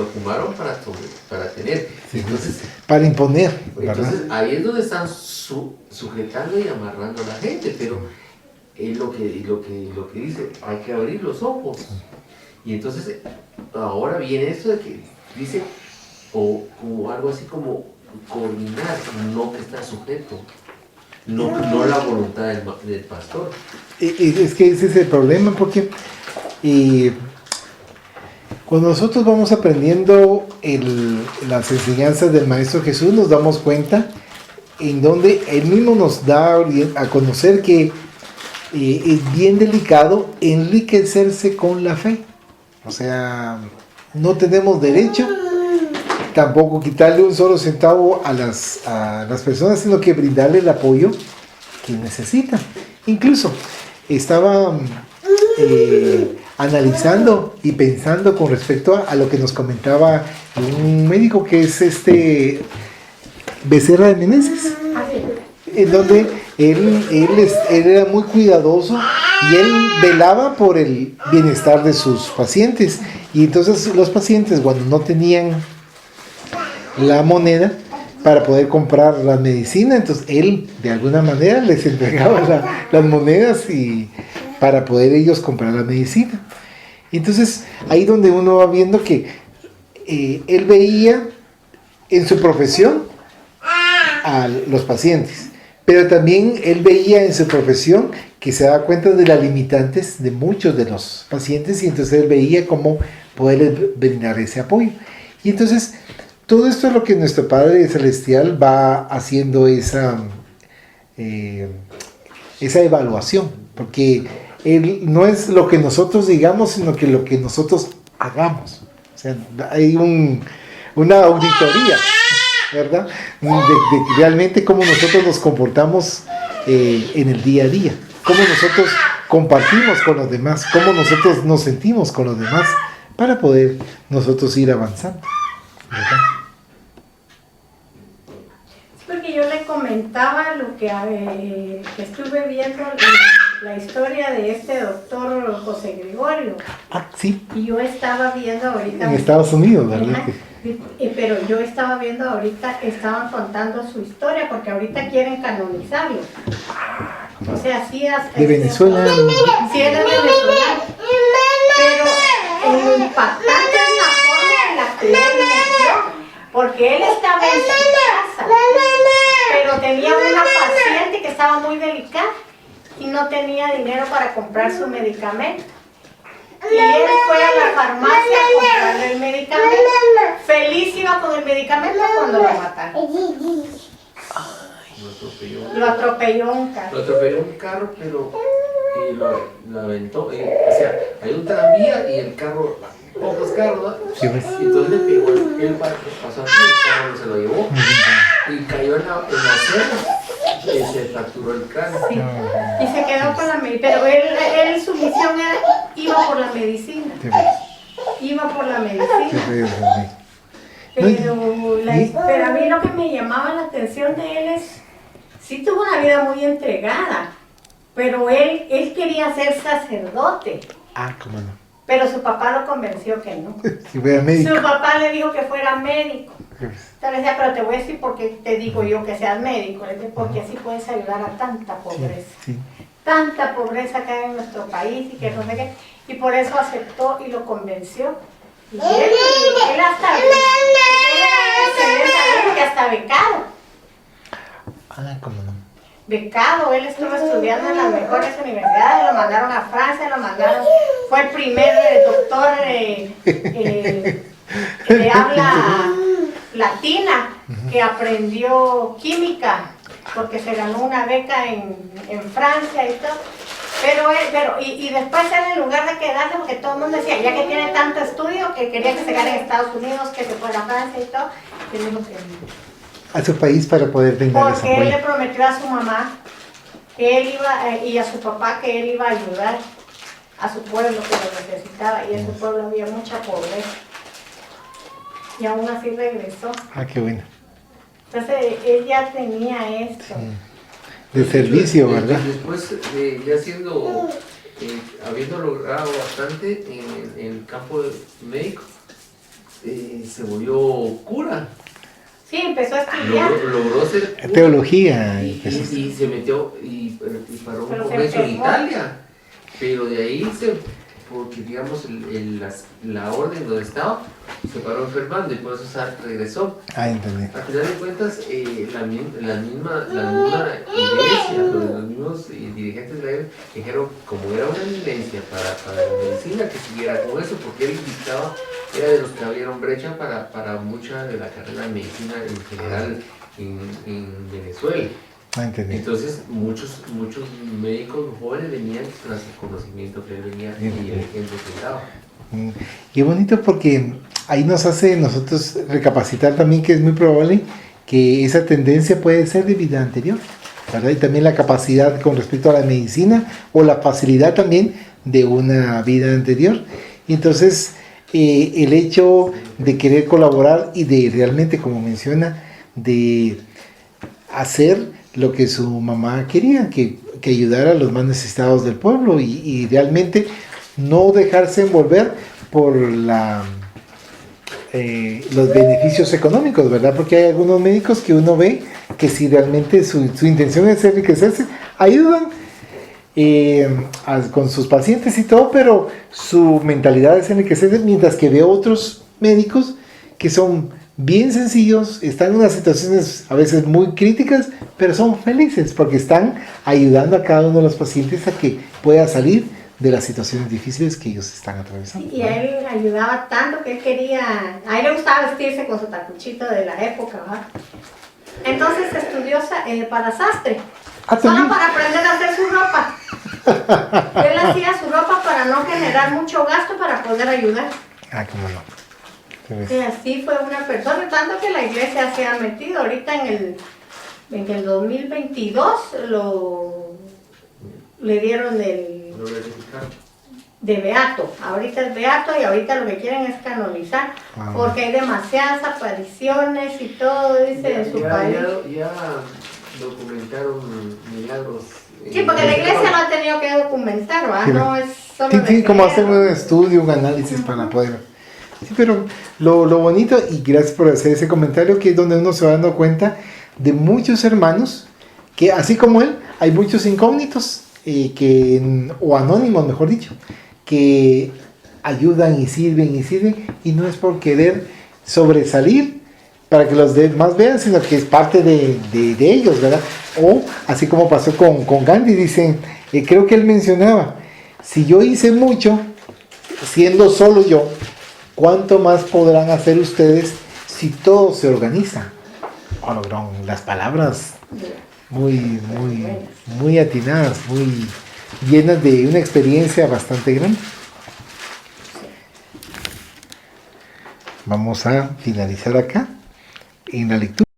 Speaker 2: fumaron para tener. Entonces,
Speaker 1: para imponer, ¿verdad?
Speaker 2: Entonces ahí es donde están sujetando y amarrando a la gente, pero es lo que dice, hay que abrir los ojos. Y entonces ahora viene esto de que dice, o algo así como coordinar, no que está sujeto, no la voluntad del pastor.
Speaker 1: Es que ese es el problema, porque cuando nosotros vamos aprendiendo las enseñanzas del Maestro Jesús, nos damos cuenta en donde Él mismo nos da a conocer que es bien delicado enriquecerse con la fe. O sea, no tenemos derecho tampoco quitarle un solo centavo a las personas, sino que brindarle el apoyo que necesitan. Incluso estaba analizando y pensando con respecto a lo que nos comentaba un médico que es Becerra de Meneses, en donde él era muy cuidadoso y él velaba por el bienestar de sus pacientes. Y entonces los pacientes, cuando no tenían la moneda para poder comprar la medicina, entonces él de alguna manera les entregaba las monedas y para poder ellos comprar la medicina. Entonces ahí donde uno va viendo que él veía en su profesión a los pacientes, pero también él veía en su profesión que se daba cuenta de las limitantes de muchos de los pacientes, y entonces él veía cómo poder brindar ese apoyo. Y entonces todo esto es lo que nuestro Padre Celestial va haciendo esa evaluación, porque él no es lo que nosotros digamos, sino que lo que nosotros hagamos. O sea, hay una auditoría, ¿verdad? De realmente cómo nosotros nos comportamos en el día a día, cómo nosotros compartimos con los demás, cómo nosotros nos sentimos con los demás, para poder nosotros ir avanzando, ¿verdad?
Speaker 3: Porque yo le comentaba lo que estuve viendo la historia de este doctor José Gregorio.
Speaker 1: Ah, sí.
Speaker 3: Y yo estaba viendo ahorita...
Speaker 1: En Estados Unidos, ¿verdad?
Speaker 3: Ajá. Pero yo estaba viendo ahorita, estaban contando su historia, porque ahorita quieren canonizarlo. O sea, sí...
Speaker 1: De Venezuela.
Speaker 3: Sí, era venezolano. Pero lo impactante es la forma en la que él murió, porque él estaba en su casa, pero tenía una paciente que estaba muy delicada y no tenía dinero para comprar su medicamento. Y él fue a la farmacia a comprarle el medicamento. Feliz iba con el medicamento cuando lo mataron. Lo atropelló un carro.
Speaker 2: Lo atropelló un carro, pero lo aventó. O sea, hay un tranvía y el carro, pocos carros, ¿no?
Speaker 1: Sí, pues.
Speaker 2: Y entonces le pegó el pasó así, el carro se lo llevó y cayó en la acera y se fracturó el cráneo.
Speaker 3: Sí. Y se quedó con la medicina. Pero él su misión era, iba por la medicina. Iba por la medicina. Pero a mí lo que me llamaba la atención de él es, sí tuvo una vida muy entregada, pero él quería ser sacerdote.
Speaker 1: Ah, cómo no.
Speaker 3: Pero su papá lo convenció que no.
Speaker 1: Si fuera médico.
Speaker 3: Su papá le dijo que fuera médico. Entonces le decía, pero te voy a decir por qué te digo yo que seas médico. Le dije, porque así puedes ayudar a tanta pobreza.
Speaker 1: Sí.
Speaker 3: Tanta pobreza que hay en nuestro país y que no sé qué. Y por eso aceptó y lo convenció. Y él hasta... Él era excelente, hasta becado.
Speaker 1: Ah, cómo no.
Speaker 3: Becado, él estuvo estudiando en las mejores universidades, lo mandaron a Francia, fue el primer doctor de habla latina que aprendió química, porque se ganó una beca en Francia y todo. Y después él, en lugar de quedarse, porque todo el mundo decía, ya que tiene tanto estudio, que quería que se quedara en Estados Unidos, que se fuera a Francia y todo, él dijo que no.
Speaker 1: A su país para poder brindar ese
Speaker 3: Porque él le
Speaker 1: apoyo.
Speaker 3: prometió a su mamá que él iba, y a su papá, que él iba a ayudar a su pueblo que lo necesitaba, y en su pueblo había mucha pobreza. Y aún así regresó.
Speaker 1: Ah, qué bueno.
Speaker 3: Entonces él ya tenía esto.
Speaker 1: De servicio, ¿verdad?
Speaker 2: Después, ya habiendo logrado bastante en el campo médico, se volvió cura.
Speaker 3: Sí, empezó a estudiar.
Speaker 2: Logró ser cura.
Speaker 1: Teología.
Speaker 2: Y se metió y paró un
Speaker 3: Pero se
Speaker 2: congreso en
Speaker 3: enfermó.
Speaker 2: Italia. Pero de ahí porque digamos la orden donde estaba se paró enfermando y por eso regresó.
Speaker 1: Ah, entendí.
Speaker 2: Al final de cuentas, la misma iglesia, los mismos dirigentes de la iglesia dijeron, como era una eminencia para la medicina, que siguiera con eso, porque él era de los que abrieron brecha para mucha de la carrera de medicina en general en Venezuela.
Speaker 1: Ah, entendí.
Speaker 2: Entonces, muchos médicos jóvenes venían tras el conocimiento que él venía y el ejemplo que daba.
Speaker 1: Y es bonito porque ahí nos hace nosotros recapacitar también que es muy probable que esa tendencia puede ser de vida anterior, ¿verdad? Y también la capacidad con respecto a la medicina o la facilidad también de una vida anterior. Y entonces el hecho de querer colaborar y de realmente, como menciona, de hacer lo que su mamá quería, que ayudara a los más necesitados del pueblo y realmente no dejarse envolver por los beneficios económicos, ¿verdad? Porque hay algunos médicos que uno ve que si realmente su intención es enriquecerse, ayudan con sus pacientes y todo, pero su mentalidad es enriquecerse, mientras que veo otros médicos que son bien sencillos, están en unas situaciones a veces muy críticas, pero son felices porque están ayudando a cada uno de los pacientes a que pueda salir de las situaciones difíciles que ellos están atravesando.
Speaker 3: Y a él ayudaba tanto que él quería, a él le gustaba vestirse con su tacuchito de la época, ¿verdad? Entonces estudió para sastre, solo para aprender a hacer su ropa. Él hacía su ropa para no generar mucho gasto para poder ayudar.
Speaker 1: Ah, cómo no.
Speaker 3: Y así fue una persona, tanto que la iglesia se ha metido ahorita en el 2022 le dieron de beato, ahorita es beato y ahorita lo que quieren es canonizar, porque hay demasiadas apariciones y todo, dice en su país.
Speaker 5: Ya documentaron milagros.
Speaker 3: Sí, porque la iglesia lo ha tenido que documentar, ¿verdad?
Speaker 1: Sí,
Speaker 3: No es solo
Speaker 1: sí, como hacer un estudio, un análisis para poder... Sí, pero lo bonito, y gracias por hacer ese comentario, que es donde uno se va dando cuenta de muchos hermanos, que así como él, hay muchos incógnitos, o anónimos, mejor dicho, que ayudan y sirven, y no es por querer sobresalir para que los demás vean, sino que es parte de ellos, ¿verdad? O así como pasó con Gandhi, dice, creo que él mencionaba, si yo hice mucho, siendo solo yo, ¿cuánto más podrán hacer ustedes si todo se organiza? Oh, no, las palabras muy atinadas, muy llenas de una experiencia bastante grande. Vamos a finalizar acá en la lectura.